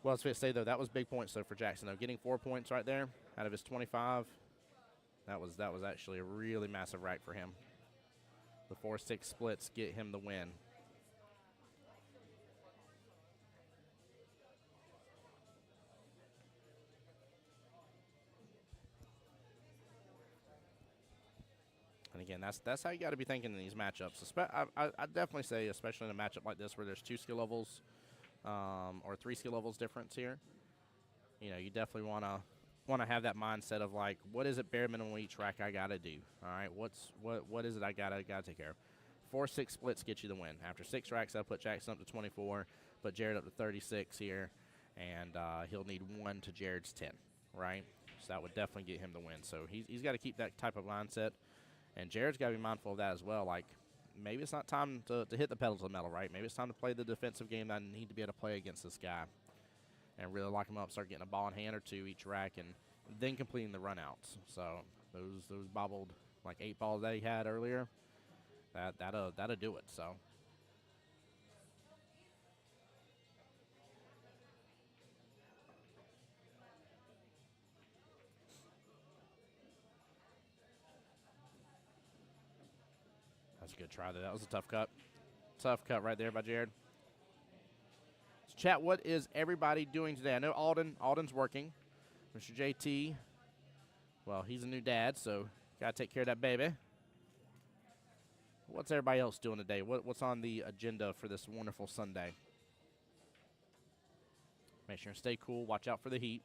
Well, I was going to say, though, that was big points, though, for Jackson, though. Getting 4 points right there out of his 25, that was actually a really massive rack for him. The 4-6 splits get him the win. And again, that's how you got to be thinking in these matchups. I definitely say, especially in a matchup like this where there's 2 skill levels or 3 skill levels difference here, you know, you definitely want to have that mindset of like, what is it bare minimum each rack I got to do? All right, what is it I got to take care of? 4-6 splits get you the win. After 6 racks, I put Jackson up to 24, put Jared up to 36 here, and he'll need 1 to Jared's 10, right? So that would definitely get him the win. So he's got to keep that type of mindset, and Jared's got to be mindful of that as well. Like, maybe it's not time to hit the pedal to the metal, right? Maybe it's time to play the defensive game that I need to be able to play against this guy and really lock him up, start getting a ball in hand or 2 each rack, and then completing the runouts. So those bobbled, like 8 balls that he had earlier, that'll do it. So. That's a good try there. That was a tough cut. Tough cut right there by Jared. So chat, what is everybody doing today? I know Alden's working. Mr. JT, well, he's a new dad, so got to take care of that baby. What's everybody else doing today? What's on the agenda for this wonderful Sunday? Make sure and stay cool. Watch out for the heat.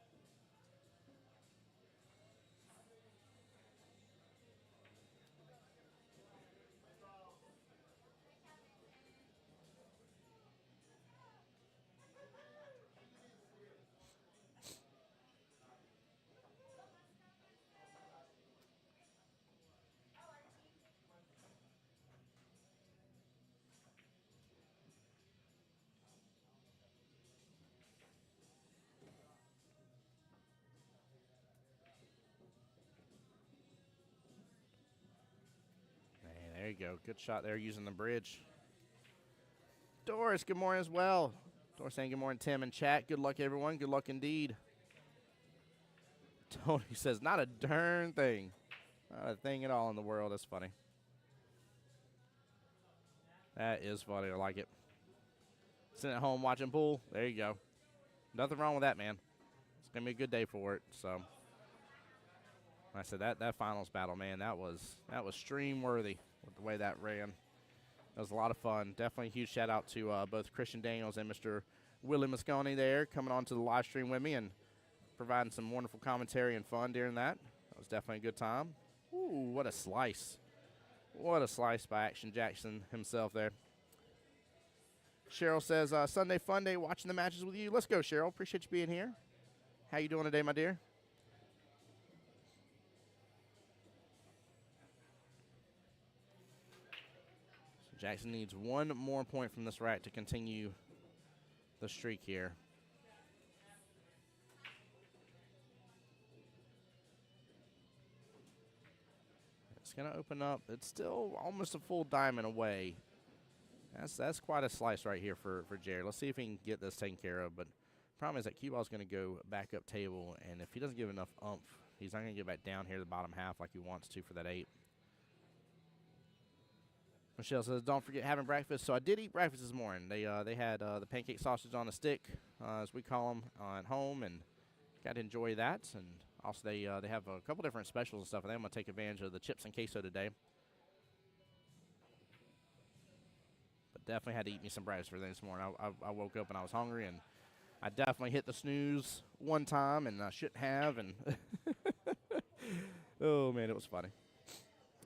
There you go. Good shot there using the bridge. Doris, good morning as well. Doris saying good morning, Tim and chat. Good luck, everyone. Good luck indeed. Tony says, not a darn thing. Not a thing at all in the world. That's funny. That is funny. I like it. Sitting at home watching pool. There you go. Nothing wrong with that, man. It's going to be a good day for it. So, like I said, that finals battle, man, that was stream worthy with the way that ran. That was a lot of fun. Definitely a huge shout out to both Christian Daniels and Mr. Willie Mosconi there coming on to the live stream with me and providing some wonderful commentary and fun during that. That was definitely a good time. Ooh, what a slice. What a slice by Action Jackson himself there. Cheryl says, Sunday fun day watching the matches with you. Let's go, Cheryl. Appreciate you being here. How you doing today, my dear? Jackson needs 1 more point from this rack to continue the streak here. It's going to open up. It's still almost a full diamond away. That's quite a slice right here for Jared. Let's see if he can get this taken care of. But the problem is that Qball is going to go back up table, and if he doesn't give enough oomph, he's not going to get back down here to the bottom half like he wants to for that 8. Michelle says, don't forget having breakfast. So I did eat breakfast this morning. They had the pancake sausage on a stick, as we call them, at home, and got to enjoy that. And also they have a couple different specials and stuff, and I'm going to take advantage of the chips and queso today. But definitely had to eat me some breakfast for this morning. I woke up and I was hungry, and I definitely hit the snooze one time, and I shouldn't have. And oh, man, it was funny.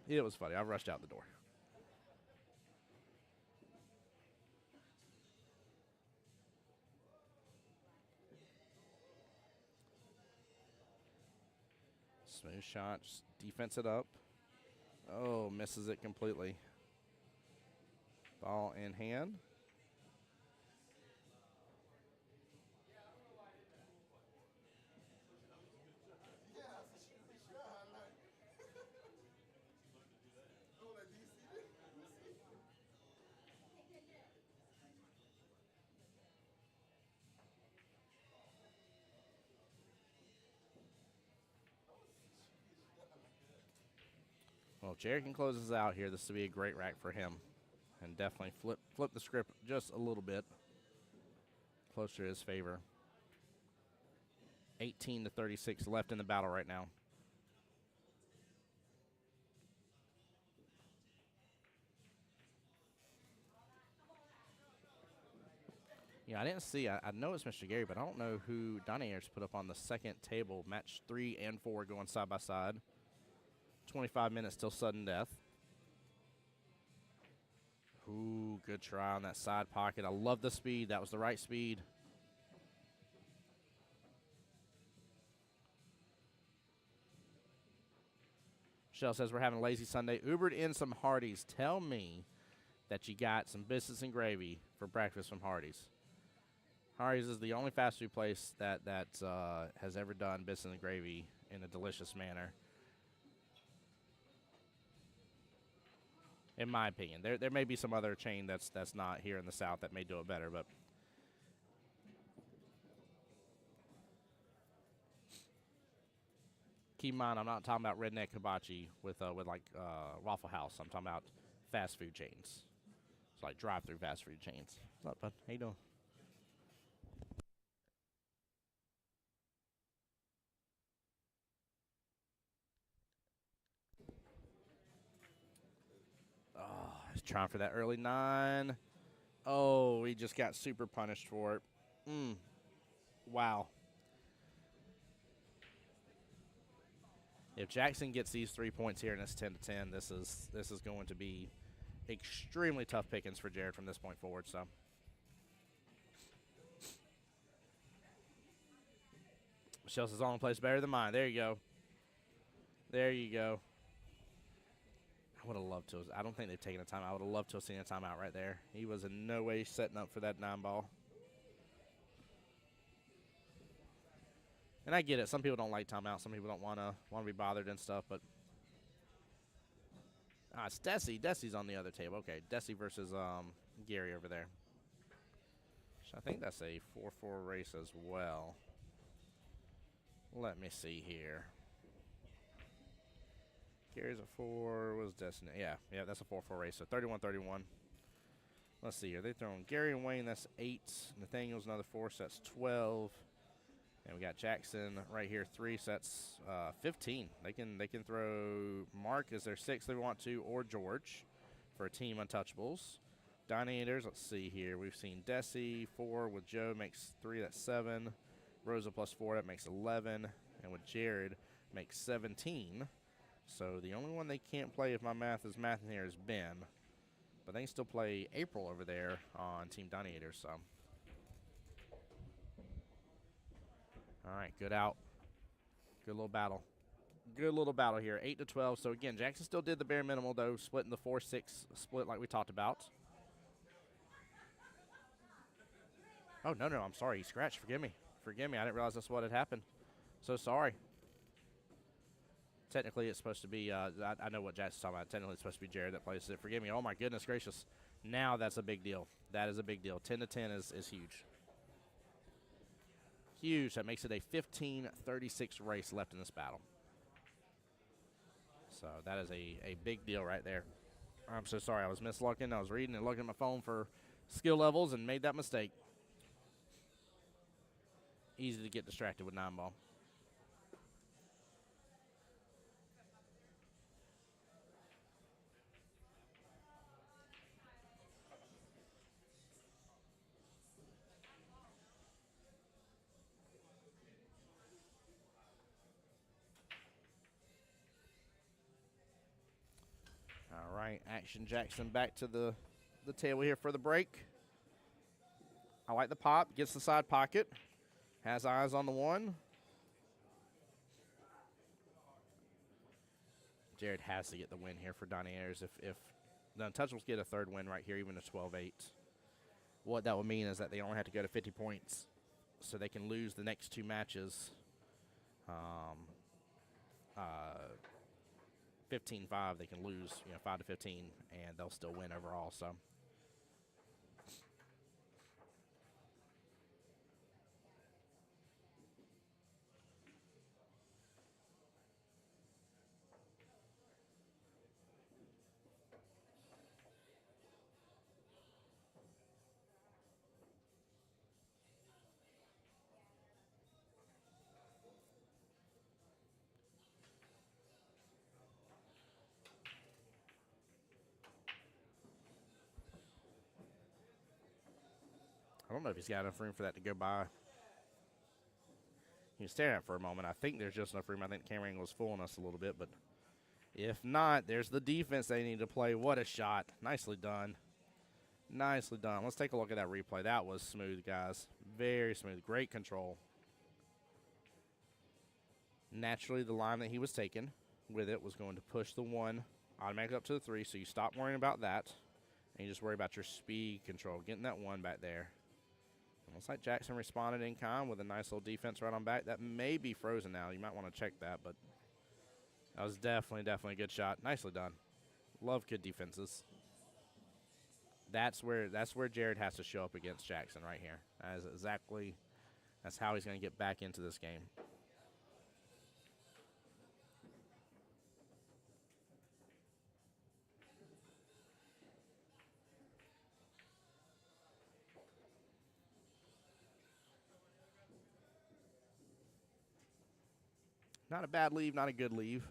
It was funny. I rushed out the door. Smooth shot, just defense it up. Oh, misses it completely. Ball in hand. Well, if Jared can close this out here, this will be a great rack for him. And definitely flip the script just a little bit closer to his favor. 18 to 36 left in the battle right now. Yeah, I didn't see. I know it's Mr. Gary, but I don't know who Donayers put up on the second table. Match 3 and 4 going side by side. 25 minutes till sudden death. Ooh, good try on that side pocket. I love the speed. That was the right speed. Michelle says we're having a lazy Sunday. Ubered in some Hardee's. Tell me that you got some biscuits and gravy for breakfast from Hardee's. Hardee's is the only fast food place that has ever done biscuits and gravy in a delicious manner. In my opinion, there may be some other chain that's not here in the South that may do it better, but keep in mind, I'm not talking about redneck hibachi with like Waffle House. I'm talking about fast food chains. It's like drive-through fast food chains. What's up, bud? How you doing? Oh, he's trying for that early 9. Oh, he just got super punished for it. Wow. If Jackson gets these 3 points here and it's 10-10, this is going to be extremely tough pickings for Jared from this point forward. So, Michelle says, "On plays better than mine." There you go. There you go. I would have loved to. I don't think they've taken a timeout. I would have loved to have seen a timeout right there. He was in no way setting up for that 9 ball. And I get it. Some people don't like timeout. Some people don't want to be bothered and stuff. But it's Desi. Desi's on the other table. Okay, Desi versus Gary over there. So I think that's a 4-4 race as well. Let me see here. Gary's a 4. Was Destiny? Yeah, that's a 4-4 race. So 31-31. Let's see here. They're throwing Gary and Wayne. That's 8. Nathaniel's another 4. So that's 12. And we got Jackson right here, 3. So that's 15. They can throw Mark as their 6th if they want to, or George for Team Untouchables. Dominators, let's see here. We've seen Desi, 4 with Joe makes 3. That's 7. Rosa plus 4, that makes 11. And with Jared, makes 17. So the only one they can't play, if my math is math in here, is Ben. But they can still play April over there on Team Dominators. So. All right, good out. Good little battle. Good little battle here, 8-12. So, again, Jackson still did the bare minimal, though, splitting the 4-6 split like we talked about. Oh, no, I'm sorry. He scratched. Forgive me. I didn't realize that's what had happened. So sorry. Technically, it's supposed to be, I know what Jackson's talking about. Technically, it's supposed to be Jared that plays it. Forgive me. Oh, my goodness gracious. Now that's a big deal. That is a big deal. 10-10 is huge. Huge. That makes it a 15-36 race left in this battle. So that is a big deal right there. I'm so sorry. I was mislooking. I was reading and looking at my phone for skill levels and made that mistake. Easy to get distracted with 9 ball. All right, Action Jackson back to the table here for the break. I like the pop. Gets the side pocket. Has eyes on the 1. Jared has to get the win here for Donnie Ayers. If the Untouchables get a 3rd win right here, even a 12-8, what that would mean is that they only have to go to 50 points, so they can lose the next 2 matches. 15-5, they can lose 5-15, and they'll still win overall. So. don't know if he's got enough room for that to go by. He was staring at it for a moment. I think there's just enough room. I think the camera angle was fooling us a little bit, but if not, there's the defense they need to play. What a shot. Nicely done. Nicely done. Let's take a look at that replay. That was smooth, guys. Very smooth. Great control. Naturally, the line that he was taking with it was going to push the 1 automatically up to the 3, so you stop worrying about that, and you just worry about your speed control, getting that 1 back there. Looks like Jackson responded in kind with a nice little defense right on back. That may be frozen now. You might want to check that, but that was definitely a good shot. Nicely done. Love good defenses. That's where Jared has to show up against Jackson right here. That's how he's going to get back into this game. Not a bad leave, not a good leave.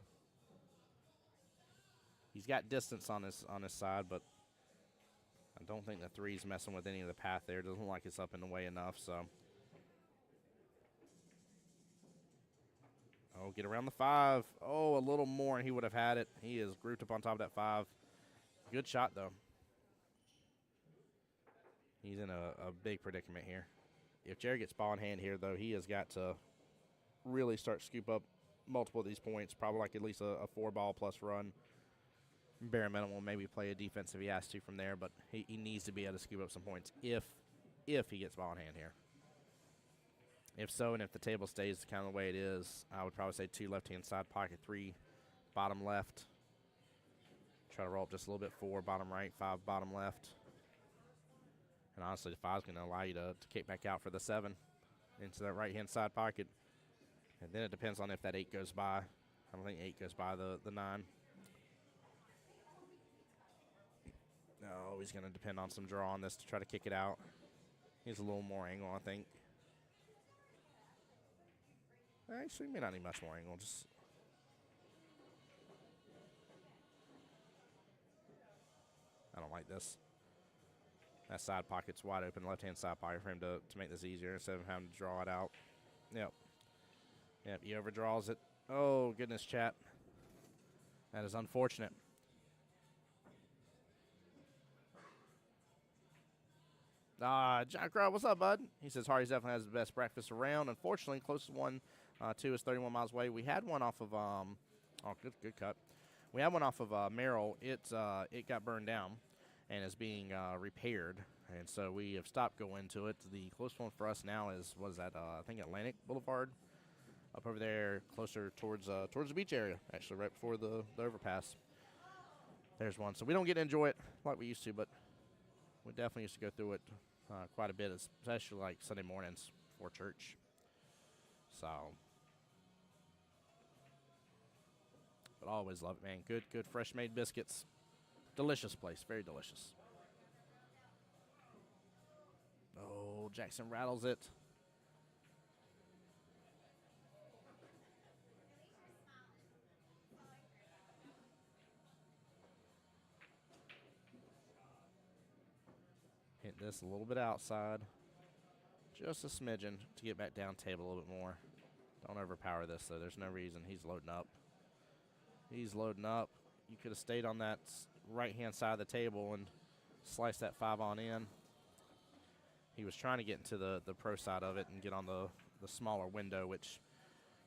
He's got distance on his side, but I don't think the 3's messing with any of the path there. Doesn't look like it's up in the way enough, so. Oh, get around the 5. Oh, a little more, and he would have had it. He is grouped up on top of that 5. Good shot, though. He's in a big predicament here. If Jared gets ball in hand here, though, he has got to really start to scoop up multiple of these points, probably like at least a 4-ball plus run. Bare minimum, maybe play a defense if he has to from there, but he needs to be able to scoop up some points if he gets ball in hand here. If so, and if the table stays kind of the way it is, I would probably say 2 left-hand side pocket, 3 bottom left. Try to roll up just a little bit, 4 bottom right, 5 bottom left. And honestly, the 5 is going to allow you to kick back out for the 7 into that right-hand side pocket. And then it depends on if that 8 goes by. I don't think 8 goes by the 9. No, he's going to depend on some draw on this to try to kick it out. He's a little more angle, I think. Actually, may not need much more angle. Just I don't like this. That side pocket's wide open, left-hand side pocket for him to make this easier instead of having to draw it out. Yep, he overdraws it. Oh, goodness, chat. That is unfortunate. John Crow, what's up, bud? He says Hardy's definitely has the best breakfast around. Unfortunately, closest one to is 31 miles away. We had one off of good cut. We had one off of Merrill. It got burned down and is being repaired, and so we have stopped going to it. The closest one for us now is I think Atlantic Boulevard, up over there, closer towards the beach area, actually, right before the overpass. There's one. So we don't get to enjoy it like we used to, but we definitely used to go through it quite a bit, especially like Sunday mornings before church. So, but I always love it, man. Good fresh made biscuits. Delicious place, very delicious. Oh, Jackson rattles it. Hit this a little bit outside. Just a smidgen to get back down table a little bit more. Don't overpower this, though. There's no reason. He's loading up. He's loading up. You could have stayed on that right-hand side of the table and sliced that 5 on in. He was trying to get into the pro side of it and get on the smaller window, which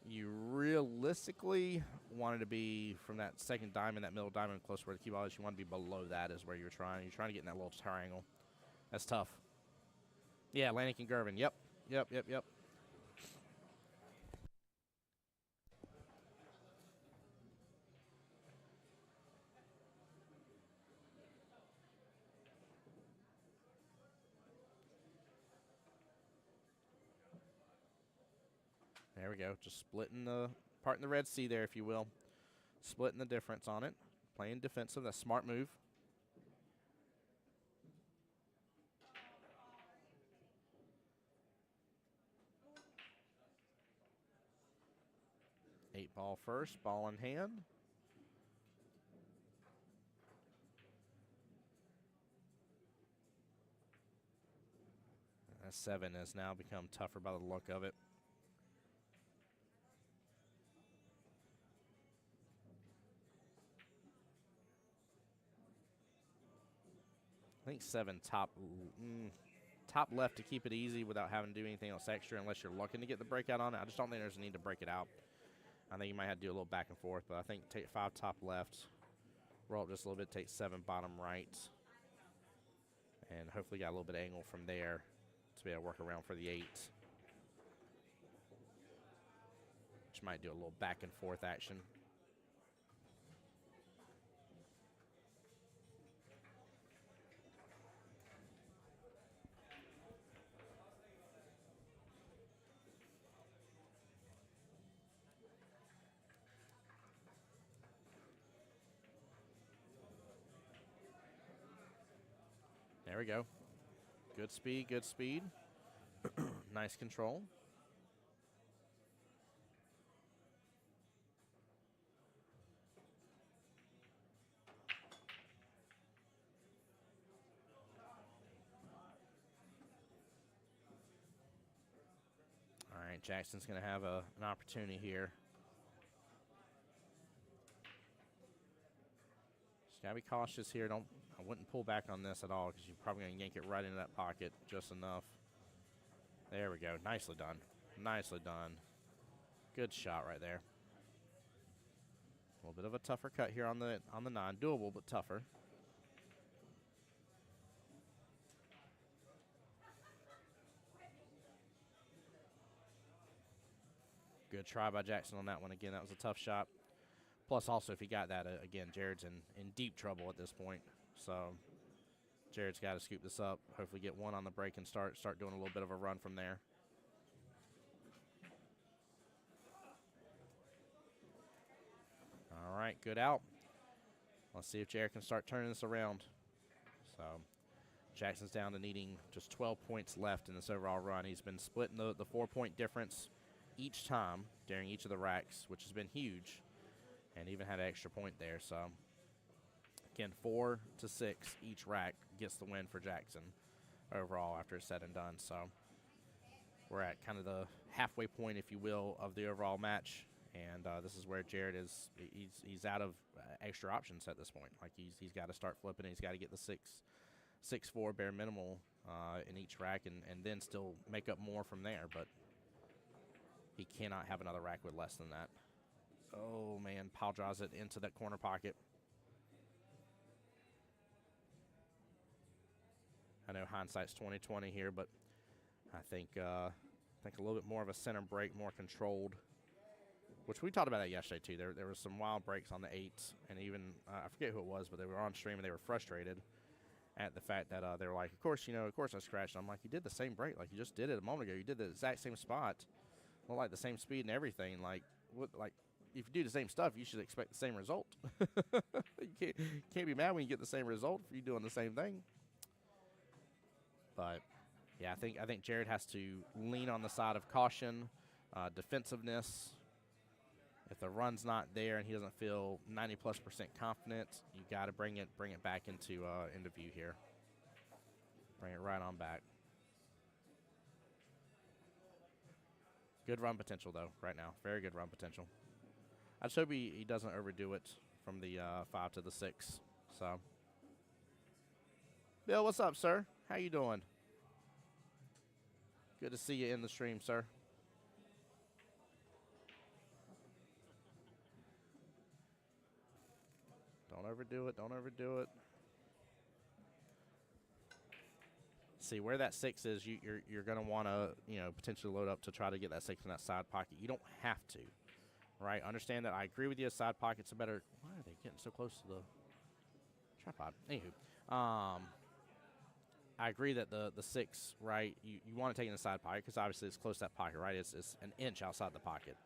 you realistically wanted to be from that second diamond, that middle diamond close where the Qball is. You want to be below that is where you're trying. You're trying to get in that little triangle. That's tough. Yeah, Atlantic and Gervin. Yep. There we go. Just splitting parting the Red Sea there, if you will. Splitting the difference on it. Playing defensive. That's a smart move. Eight ball first, ball in hand. That 7 has now become tougher by the look of it. I think 7 top left to keep it easy without having to do anything else extra unless you're looking to get the breakout on it. I just don't think there's a need to break it out. I think you might have to do a little back and forth, but I think take 5 top left, roll up just a little bit, take 7 bottom right, and hopefully got a little bit of angle from there to be able to work around for the 8. Which might do a little back and forth action. There we go. Good speed, good speed. Nice control. All right, Jackson's going to have an opportunity here. Just got to be cautious here. I wouldn't pull back on this at all because you're probably going to yank it right into that pocket just enough. There we go. Nicely done. Nicely done. Good shot right there. A little bit of a tougher cut here on the 9. Doable, but tougher. Good try by Jackson on that one. Again, that was a tough shot. Plus, also, if he got that, again, Jared's in deep trouble at this point. So, Jared's got to scoop this up, hopefully get one on the break and start doing a little bit of a run from there. All right, good out. Let's see if Jared can start turning this around. So, Jackson's down to needing just 12 points left in this overall run. He's been splitting the 4-point difference each time during each of the racks, which has been huge, and even had an extra point there. So, again, 4 to 6 each rack gets the win for Jackson overall after it's said and done. So, we're at kind of the halfway point, if you will, of the overall match. And this is where Jared is. He's out of extra options at this point. Like he's got to start flipping. He's got to get the 6-4 bare minimal in each rack, and then still make up more from there. But he cannot have another rack with less than that. Oh man, pile draws it into that corner pocket. I know hindsight's 20/20 here, but I think a little bit more of a center break, more controlled. Which we talked about that yesterday, too. There was some wild breaks on the 8s, and even, I forget who it was, but they were on stream, and they were frustrated at the fact that they were like, of course I scratched. I'm like, you did the same break. Like, you just did it a moment ago. You did the exact same spot. Well, like, the same speed and everything. Like, if you do the same stuff, you should expect the same result. You can't be mad when you get the same result if you're doing the same thing. But, yeah, I think Jared has to lean on the side of caution, defensiveness. If the run's not there and he doesn't feel 90+% confident, you got to bring it back into view here. Bring it right on back. Good run potential though, right now. Very good run potential. I just hope he doesn't overdo it from the 5 to the 6. So, Bill, what's up, sir? How you doing? Good to see you in the stream, sir. Don't overdo it. Don't overdo it. See where that 6 is. You're going to want to potentially load up to try to get that 6 in that side pocket. You don't have to, right? Understand that I agree with you. Side pockets are better. Why are they getting so close to the tripod? Anywho, I agree that the 6, right? You want to take it in the side pocket because obviously it's close to that pocket, right? It's an inch outside the pocket,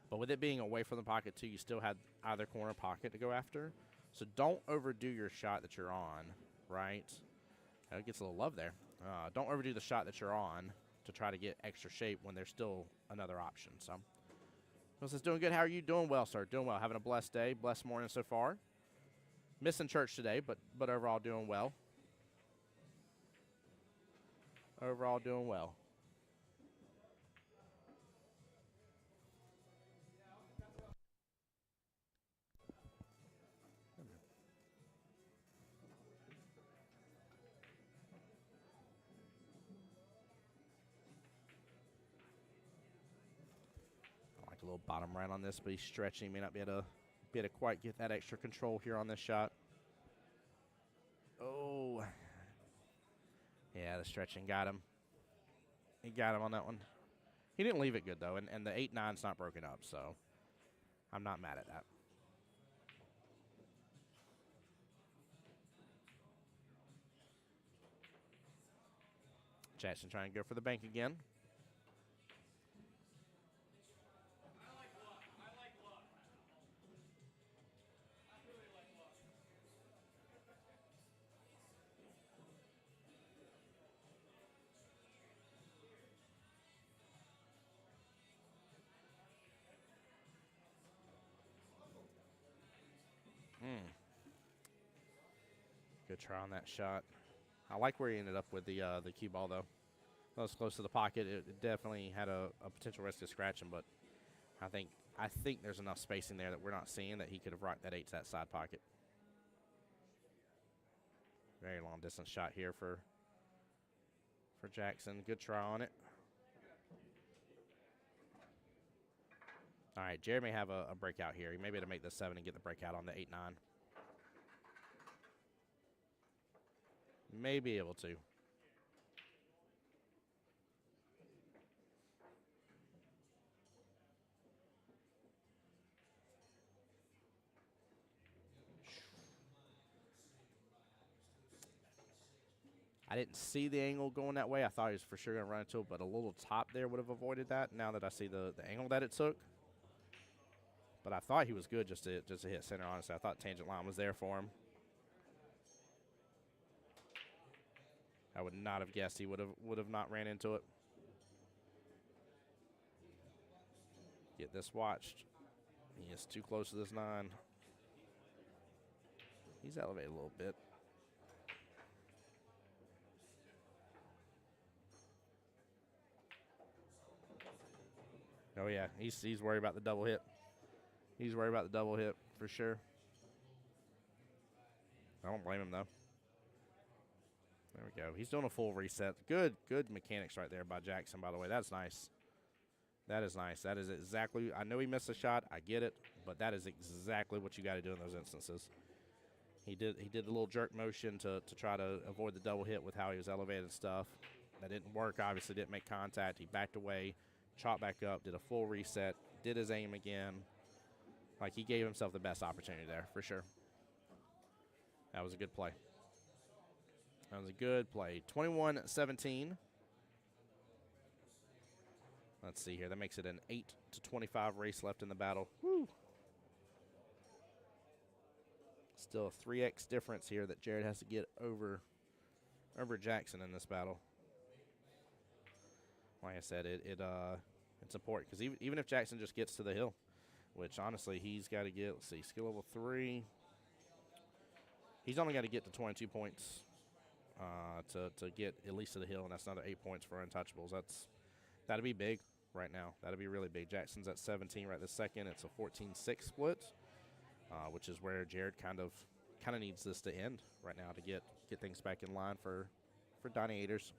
but with it being away from the pocket too, you still have either corner pocket to go after. So don't overdo your shot that you're on, right? It gets a little love there. Don't overdo the shot that you're on to try to get extra shape when there's still another option. So, Bill says, doing good. How are you? Doing well, sir. Doing well. Having a blessed day. Blessed morning so far. Missing church today, but overall doing well. Overall, doing well. I like a little bottom right on this, but he's stretching. He may not be able to quite get that extra control here on this shot. Oh. Yeah, the stretching got him. He got him on that one. He didn't leave it good, though, and the 8-9's not broken up, so I'm not mad at that. Jackson trying to go for the bank again. Good try on that shot. I like where he ended up with the Qball, though. That was close to the pocket. It definitely had a potential risk of scratching, but I think there's enough spacing there that we're not seeing that he could have rocked that 8 to that side pocket. Very long distance shot here for Jackson. Good try on it. All right, Jared may have a breakout here. He may be able to make the 7 and get the breakout on the 8-9. May be able to. I didn't see the angle going that way. I thought he was for sure going to run into it, but a little top there would have avoided that now that I see the angle that it took. But I thought he was good just to hit center, honestly. I thought tangent line was there for him. I would not have guessed he would have not ran into it. Get this watched. He is too close to this 9. He's elevated a little bit. Oh, yeah, he's worried about the double hit. He's worried about the double hit for sure. I don't blame him, though. There we go. He's doing a full reset. Good mechanics right there by Jackson, by the way. That's nice. That is nice. That is exactly – I know he missed a shot. I get it. But that is exactly what you got to do in those instances. He did the little jerk motion to try to avoid the double hit with how he was elevated and stuff. That didn't work. Obviously didn't make contact. He backed away, chopped back up, did a full reset, did his aim again. Like, he gave himself the best opportunity there for sure. That was a good play. That was a good play. 21-17. Let's see here. That makes it an 8-25 race left in the battle. Woo. Still a 3x difference here that Jared has to get over Jackson in this battle. Like I said, it's important because even if Jackson just gets to the hill, which honestly he's got to get, let's see, skill level 3. He's only got to get to 22 points to get at least to the hill, and that's another 8 points for untouchables. That'd be big right now. That'd be really big. Jackson's at 17 right this second. It's a 14-6 split, which is where Jared kind of needs this to end right now to get things back in line for Doniators.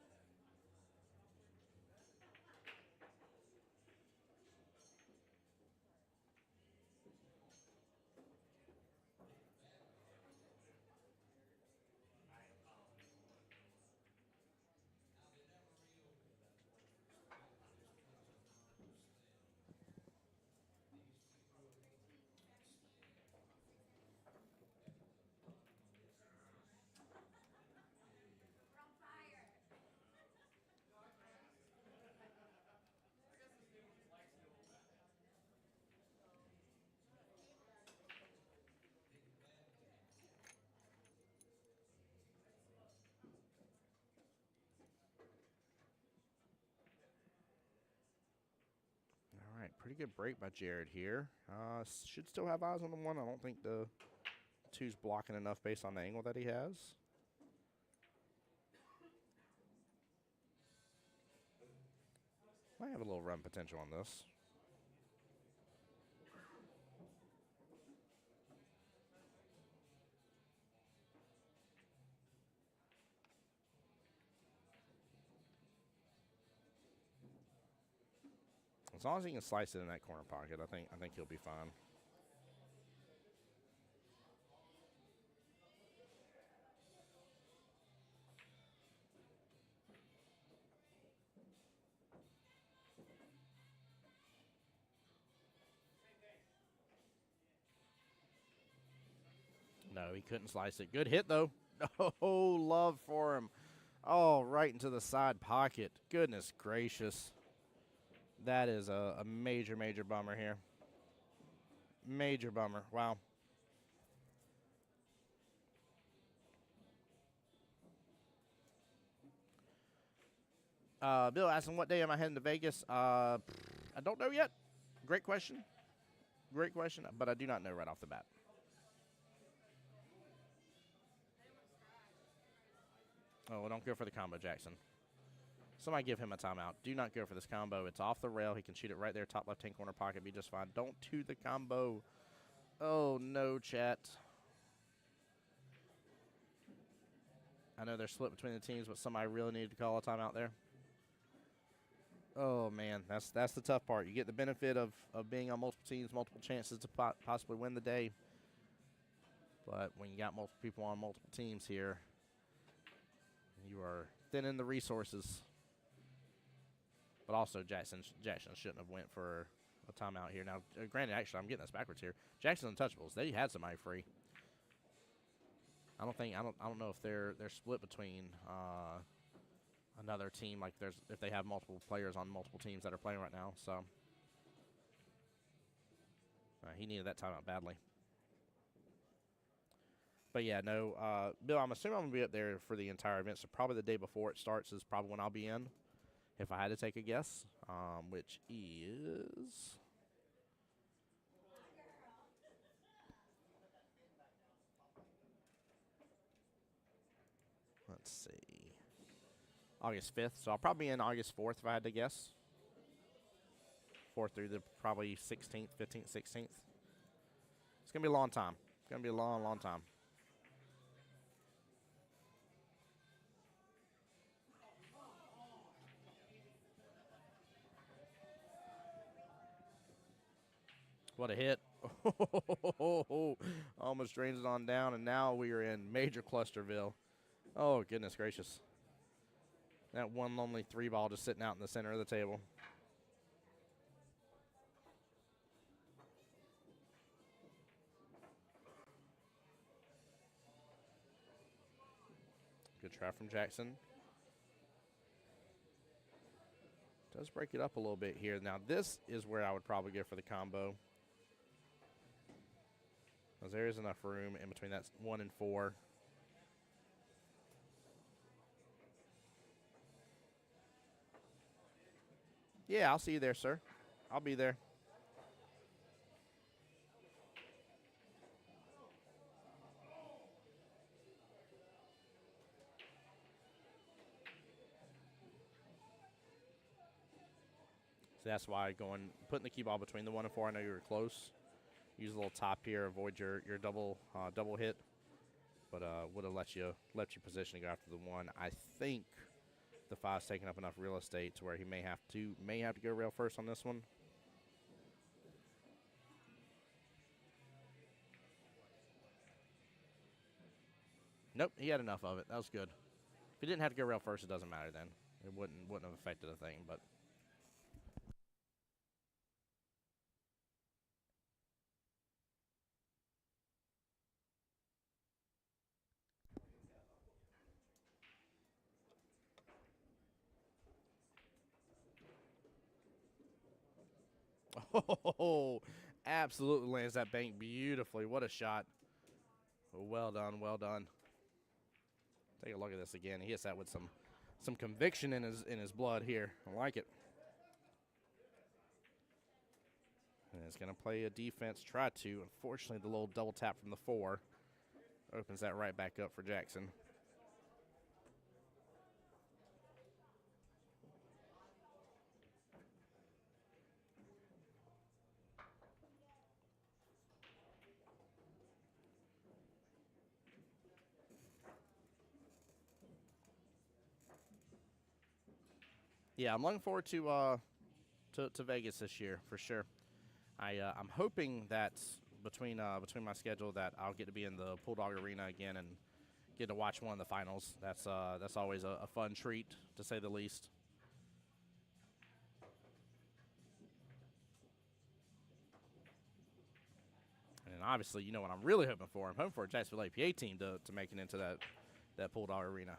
Pretty good break by Jared here. Should still have eyes on the 1. I don't think the 2's blocking enough based on the angle that he has. Might have a little run potential on this. As long as he can slice it in that corner pocket, I think he'll be fine. No, he couldn't slice it. Good hit, though. Oh, love for him. Oh, right into the side pocket. Goodness gracious. That is a major, major bummer here. Major bummer. Wow. Bill asking, what day am I heading to Vegas? I don't know yet. Great question. Great question, but I do not know right off the bat. Oh, well, don't go for the combo, Jackson. Somebody give him a timeout. Do not go for this combo. It's off the rail. He can shoot it right there, top left-hand corner pocket, be just fine. Don't do the combo. Oh, no, chat. I know they're split between the teams, but somebody really needed to call a timeout there. Oh, man, that's the tough part. You get the benefit of being on multiple teams, multiple chances to possibly win the day. But when you got multiple people on multiple teams here, you are thinning the resources. But also, Jackson shouldn't have went for a timeout here. Now, granted, actually, I'm getting this backwards here. Jackson Untouchables, they had somebody free. I don't know if they're split between another team. Like if they have multiple players on multiple teams that are playing right now. So he needed that timeout badly. But yeah, no, Bill, I'm assuming I'm gonna be up there for the entire event. So probably the day before it starts is probably when I'll be in. If I had to take a guess, which is, let's see, August 5th. So I'll probably be in August 4th if I had to guess. 4th through the probably 16th, 15th, 16th. It's going to be a long time. It's going to be a long, long time. What a hit. Almost drains it on down, and now we are in major Clusterville. Oh, goodness gracious. That one lonely 3-ball just sitting out in the center of the table. Good try from Jackson. Does break it up a little bit here. Now, this is where I would probably go for the combo. Because there is enough room in between that 1 and 4. Yeah, I'll see you there, sir. I'll be there. So that's why putting the Qball between the 1 and 4. I know you were close. Use a little top here, avoid your double hit, but would have let you position to go after the 1. I think the 5's taking up enough real estate to where he may have to go rail first on this one. Nope, he had enough of it. That was good. If he didn't have to go rail first, it doesn't matter then. It wouldn't have affected a thing, but. Oh, absolutely lands that bank beautifully. What a shot. Well done, well done. Take a look at this again. He hits that with some conviction in his blood here. I like it. And it's going to play a defense, try to. Unfortunately, the little double tap from the 4 opens that right back up for Jackson. Yeah, I'm looking forward to Vegas this year for sure. I'm hoping that between my schedule that I'll get to be in the Bulldog Arena again and get to watch one of the finals. That's always a fun treat, to say the least. And obviously, you know what I'm really hoping for? I'm hoping for a Jacksonville APA team to make it into that Bulldog Arena.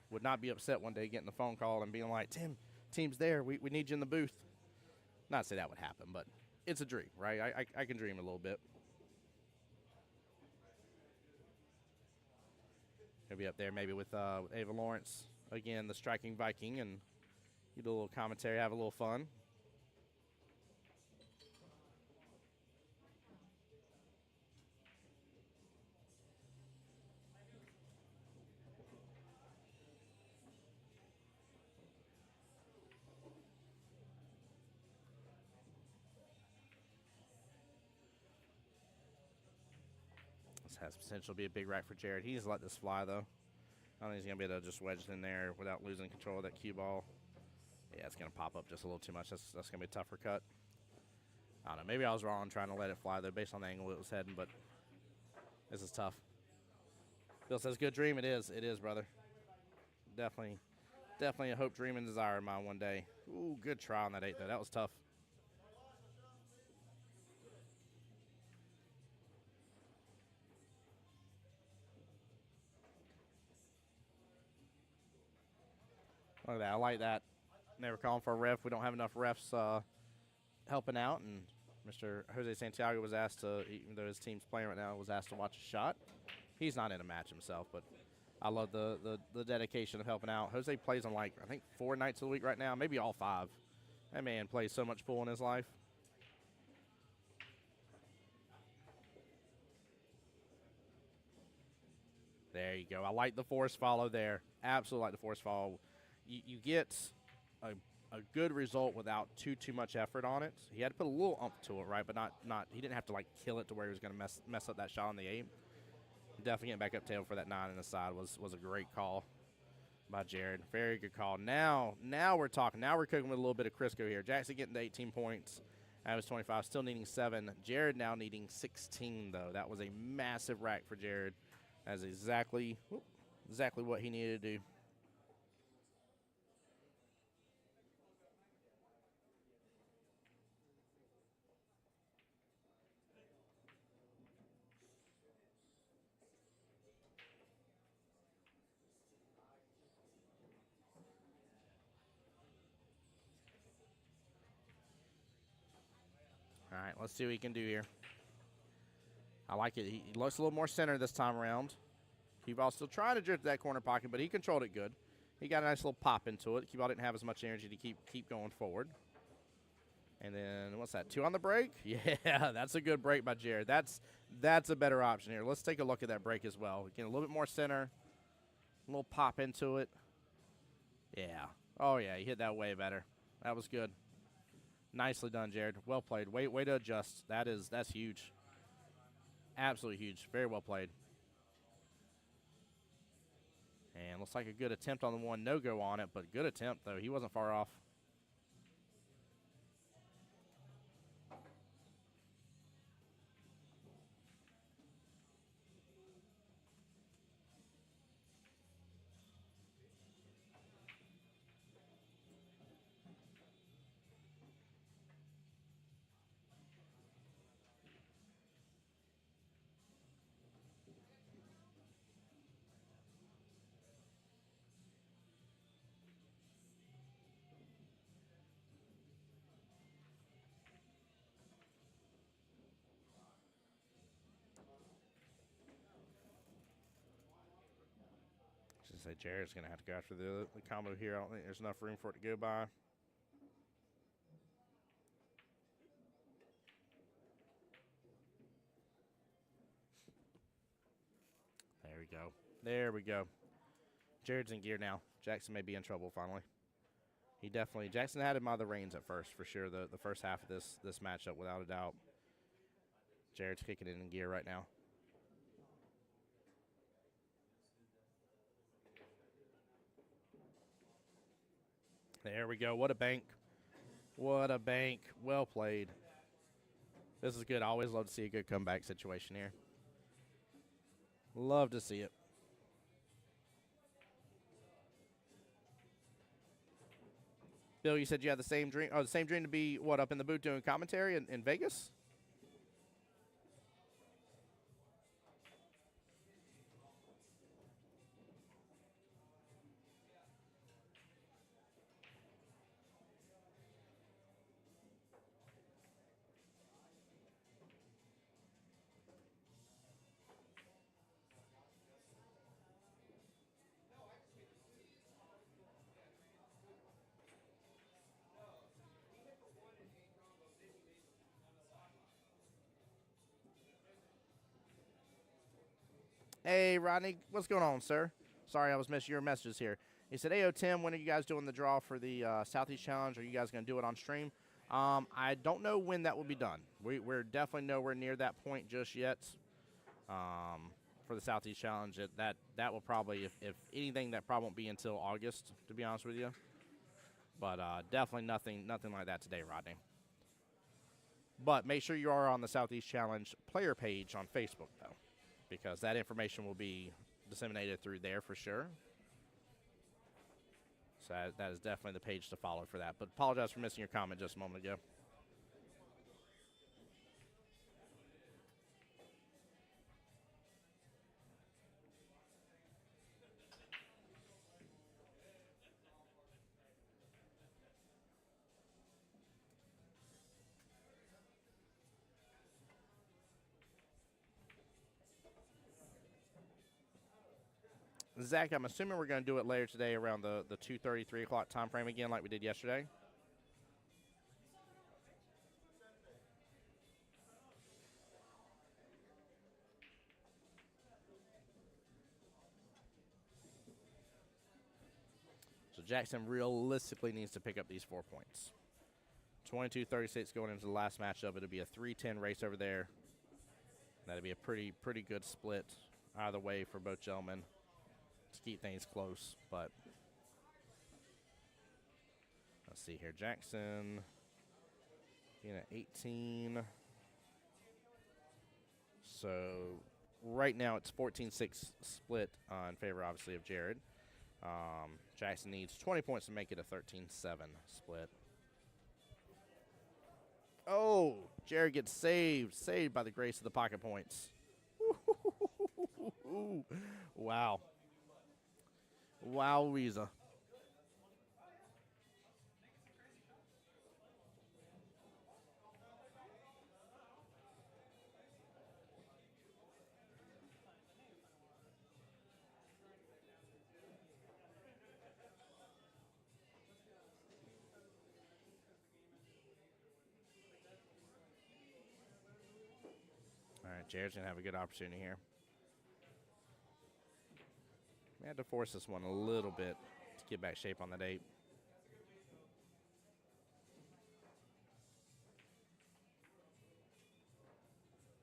Would not be upset one day getting a phone call and being like, Tim, team's there. We need you in the booth. Not to say that would happen, but it's a dream, right? I can dream a little bit. He'll be up there maybe with Ava Lawrence, again, the striking Viking, and you do a little commentary, have a little fun. This has potential to be a big rack for Jared. He needs to let this fly, though. I don't think he's going to be able to just wedge it in there without losing control of that cue ball. Yeah, it's going to pop up just a little too much. That's going to be a tougher cut. I don't know. Maybe I was wrong trying to let it fly, though, based on the angle it was heading, but this is tough. Bill says, good dream. It is. It is, brother. Definitely a hope, dream, and desire of mine one day. Ooh, good try on that 8, though. That was tough. Look at that. I like that. Never calling for a ref. We don't have enough refs helping out, and Mr. Jose Santiago was asked to, even though his team's playing right now, was asked to watch a shot. He's not in a match himself, but I love the dedication of helping out. Jose plays on, like, I think 4 nights a week right now, maybe all 5. That man plays so much pool in his life. There you go. I like the force follow there. Absolutely like the force follow. You get a good result without too much effort on it. He had to put a little oomph to it, right? But not he didn't have to, like, kill it to where he was going to mess up that shot on the 8. Definitely getting back up tail for that 9 in the side was a great call by Jared. Very good call. Now we're talking. Now we're cooking with a little bit of Crisco here. Jackson getting to 18 points. That was 25. Still needing 7. Jared now needing 16, though. That was a massive rack for Jared. That's exactly what he needed to do. All right, let's see what he can do here. I like it. He looks a little more center this time around. Qball still trying to drift that corner pocket, but he controlled it good. He got a nice little pop into it. Qball didn't have as much energy to keep going forward. And then, what's that, 2 on the break? Yeah, that's a good break by Jared. That's a better option here. Let's take a look at that break as well. Again, a little bit more center. A little pop into it. Yeah. Oh, yeah, he hit that way better. That was good. Nicely done, Jared. Well played. Way to adjust. That's huge. Absolutely huge. Very well played. And looks like a good attempt on the 1. No-go on it, but good attempt, though. He wasn't far off. Say Jared's going to have to go after the combo here. I don't think there's enough room for it to go by. There we go. There we go. Jared's in gear now. Jackson may be in trouble finally. Jackson had him by the reins at first, for sure, the first half of this matchup, without a doubt. Jared's kicking it in gear right now. There we go. What a bank. What a bank. Well played. This is good. I always love to see a good comeback situation here. Love to see it. Bill, you said you had the same dream. Oh, the same dream to be, what, up in the booth doing commentary in Vegas? Hey, Rodney, what's going on, sir? Sorry, I was missing your messages here. He said, "Hey, Tim, when are you guys doing the draw for the Southeast Challenge? Are you guys going to do it on stream?" I don't know when that will be done. We're definitely nowhere near that point just yet. For the Southeast Challenge, that will probably, if anything, that probably won't be until August, to be honest with you. But definitely nothing like that today, Rodney. But make sure you are on the Southeast Challenge player page on Facebook, though, because that information will be disseminated through there for sure. So that is definitely the page to follow for that. But apologize for missing your comment just a moment ago. Zach, I'm assuming we're going to do it later today around the 2:30, 3 o'clock time frame again like we did yesterday. So Jackson realistically needs to pick up these 4 points. 22-36 going into the last matchup. It'll be a 3-10 race over there. That'll be a pretty good split either way for both gentlemen to keep things close. But let's see here. Jackson being at 18. So right now it's 14-6 split in favor, obviously, of Jared. Jackson needs 20 points to make it a 13-7 split. Oh, Jared gets saved by the grace of the pocket points. Wow. Wow, Weeza. All right, Jared's going to have a good opportunity here. We had to force this one a little bit to get back shape on that 8.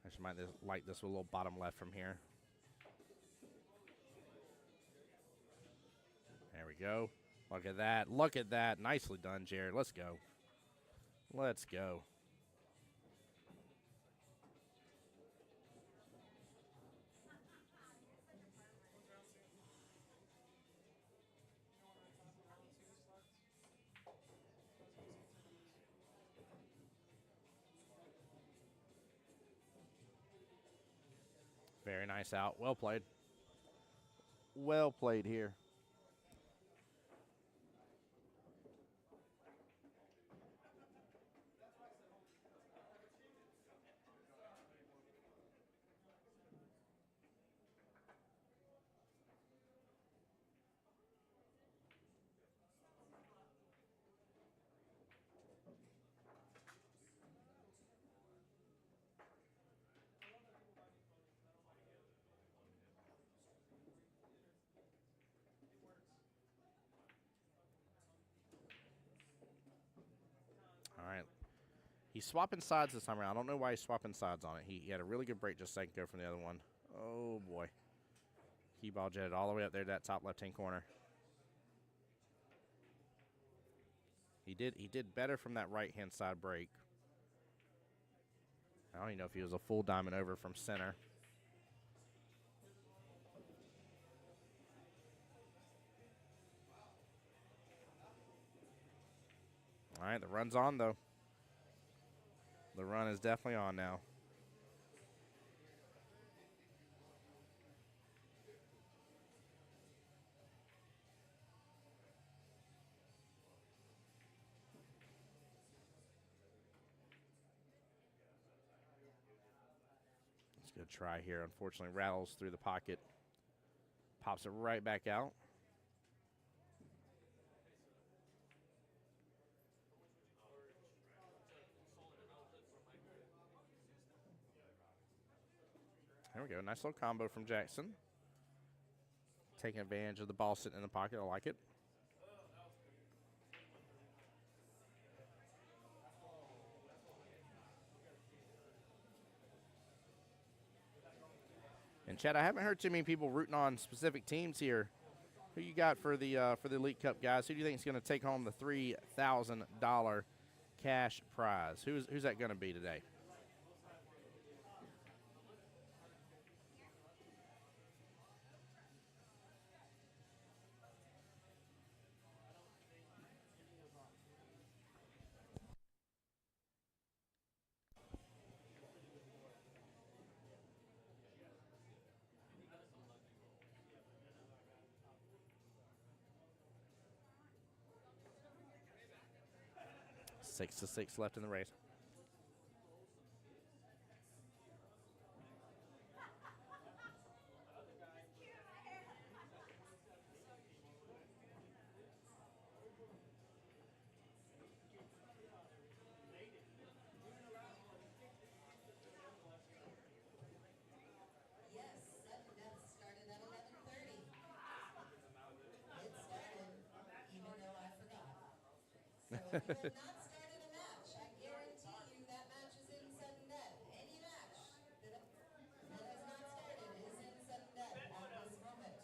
Actually, might like this with a little bottom left from here. There we go. Look at that. Look at that. Nicely done, Jared. Let's go. Let's go. Very nice out. Well played. Well played here. All right. He's swapping sides this time around. I don't know why he's swapping sides on it. He had a really good break just a second ago from the other one. Oh, boy. Qball jetted all the way up there to that top left-hand corner. He did better from that right-hand side break. I don't even know if he was a full diamond over from center. All right, the run's on, though. The run is definitely on now. It's a good try here. Unfortunately, rattles through the pocket. Pops it right back out. There we go. Nice little combo from Jackson. Taking advantage of the ball sitting in the pocket. I like it. And Chad, I haven't heard too many people rooting on specific teams here. Who you got for the Elite Cup, guys? Who do you think is going to take home the $3,000 cash prize? Who's that going to be today? Six to six left in the race. If you have not started a match, I guarantee you that match is in sudden death. Any match that has not started is in sudden death at this moment.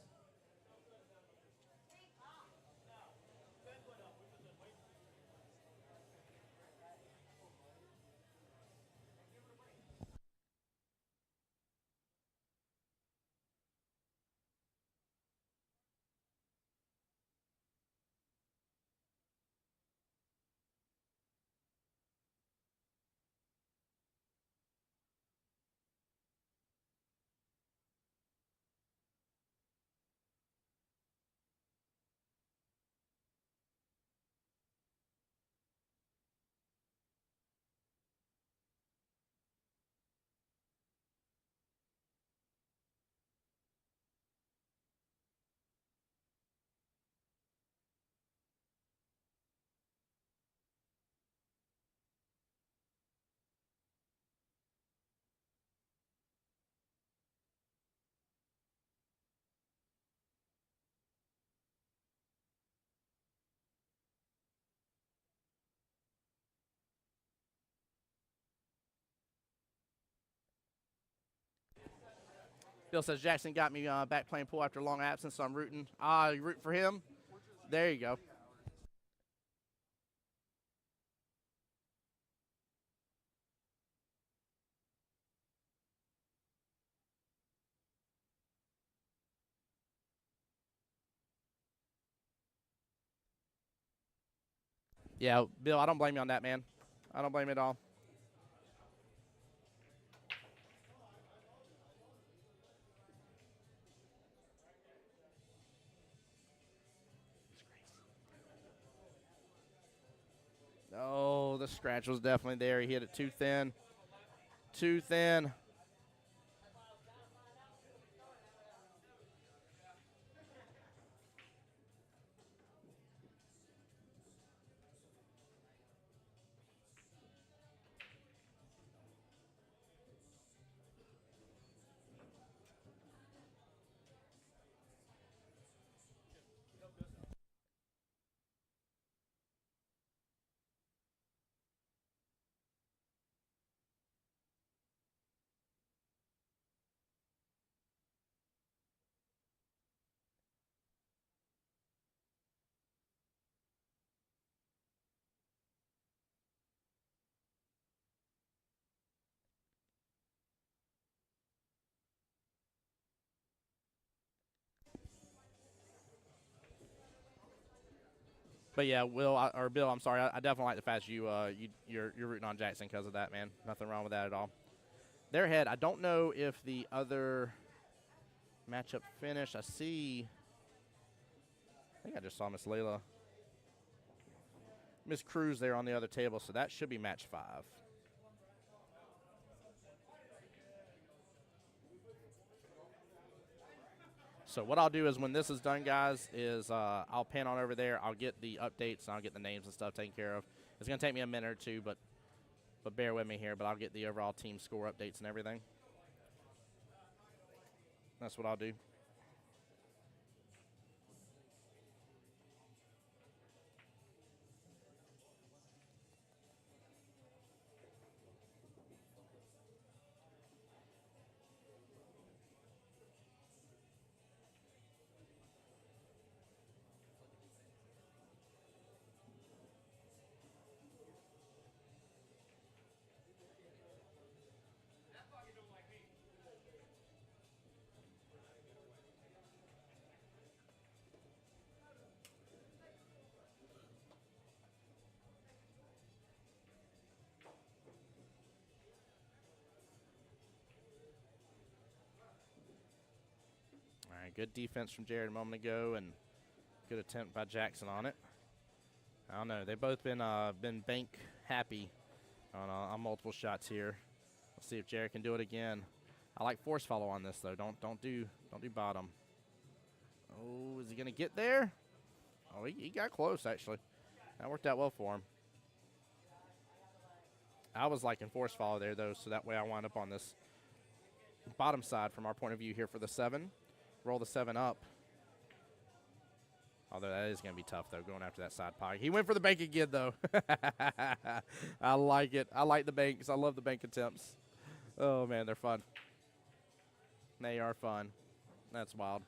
Bill says Jackson got me back playing pool after a long absence, so I'm rooting. You root for him? There you go. Yeah, Bill, I don't blame you on that, man. I don't blame you at all. Oh, the scratch was definitely there. He hit it too thin. Too thin. But yeah, Bill, I'm sorry. I definitely like the fact you're rooting on Jackson because of that, man. Nothing wrong with that at all. They're ahead. I don't know if the other matchup finished. I think I just saw Miss Layla. Miss Cruz there on the other table, so that should be match 5. So what I'll do is when this is done, guys, is I'll pan on over there. I'll get the updates, and I'll get the names and stuff taken care of. It's going to take me a minute or two, but bear with me here. But I'll get the overall team score updates and everything. That's what I'll do. All right, good defense from Jared a moment ago, and good attempt by Jackson on it. I don't know. They've both been bank happy on multiple shots here. Let's see if Jared can do it again. I like force follow on this though. Don't do bottom. Oh, is he gonna get there? Oh, he got close actually. That worked out well for him. I was liking force follow there though, so that way I wind up on this bottom side from our point of view here for the 7. Roll the 7 up. Although that is going to be tough, though, going after that side pocket. He went for the bank again, though. I like it. I like the banks. I love the bank attempts. Oh, man, they're fun. They are fun. That's wild.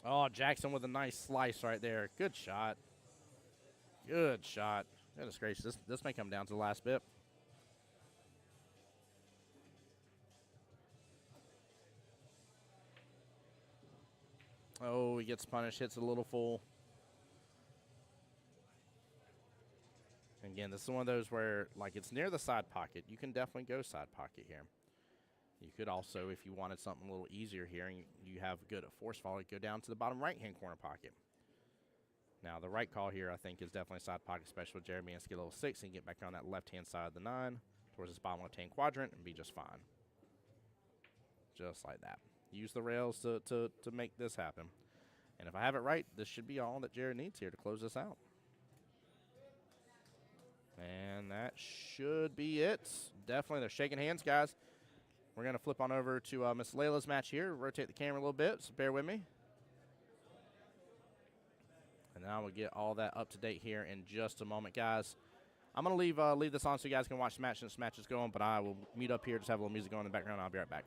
Oh, Jackson with a nice slice right there. Good shot. Good shot. Goodness gracious. This may come down to the last bit. Oh, he gets punished. Hits it a little full. Again, this is one of those where, like, it's near the side pocket. You can definitely go side pocket here. You could also, if you wanted something a little easier here and you have good force follow, go down to the bottom right-hand corner pocket. Now, the right call here, I think, is definitely side pocket, especially with Jeremy and skill level 6, and get back on that left-hand side of the 9 towards this bottom left-hand quadrant and be just fine. Just like that. Use the rails to make this happen. And if I have it right, this should be all that Jared needs here to close this out. And that should be it. Definitely, they're shaking hands, guys. We're going to flip on over to Miss Layla's match here. Rotate the camera a little bit, so bear with me. And now we'll get all that up to date here in just a moment, guys. I'm going to leave this on so you guys can watch the match and this match is going, but I will mute up here, just have a little music going in the background. I'll be right back.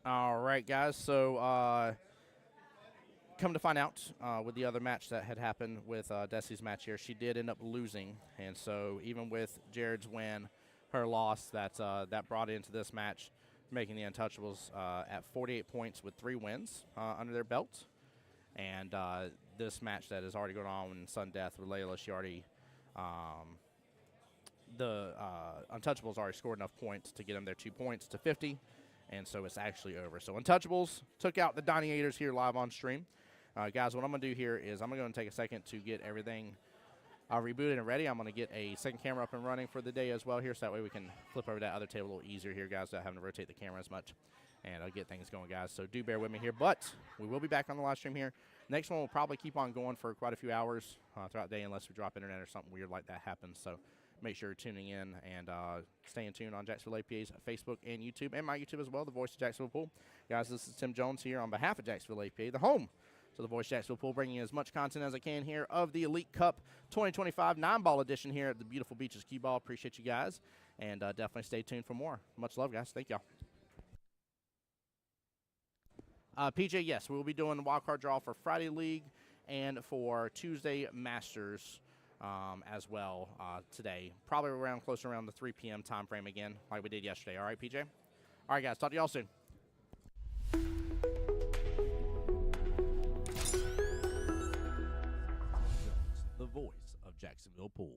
All right, guys. So come to find out with the other match that had happened with Desi's match here, she did end up losing. And so even with Jared's win, her loss, that brought into this match, making the Untouchables at 48 points with 3 wins under their belt. And this match that is already going on in sudden death with Layla, she already the Untouchables already scored enough points to get them their 2 points to 50, and so it's actually over. So Untouchables took out the Doniators here live on stream. Guys, what I'm going to do here is I'm going to take a second to get everything rebooted and ready. I'm going to get a second camera up and running for the day as well here, so that way we can flip over that other table a little easier here, guys, without having to rotate the camera as much. And I'll get things going, guys. So do bear with me here. But we will be back on the live stream here. Next one will probably keep on going for quite a few hours throughout the day unless we drop internet or something weird like that happens. So make sure you're tuning in and staying tuned on Jacksonville APA's Facebook and YouTube, and my YouTube as well, the Voice of Jacksonville Pool. Guys, this is Tim Jones here on behalf of Jacksonville APA, the home to the Voice of Jacksonville Pool, bringing you as much content as I can here of the Elite Cup 2025 9-ball edition here at the beautiful beaches Qball. Appreciate you guys, and definitely stay tuned for more. Much love, guys. Thank y'all. PJ, yes, we'll be doing the wild card draw for Friday League and for Tuesday Masters as well today. Probably closer around the 3 p.m. time frame again, like we did yesterday. All right, PJ? All right, guys. Talk to y'all soon. The voice of Jacksonville Pool.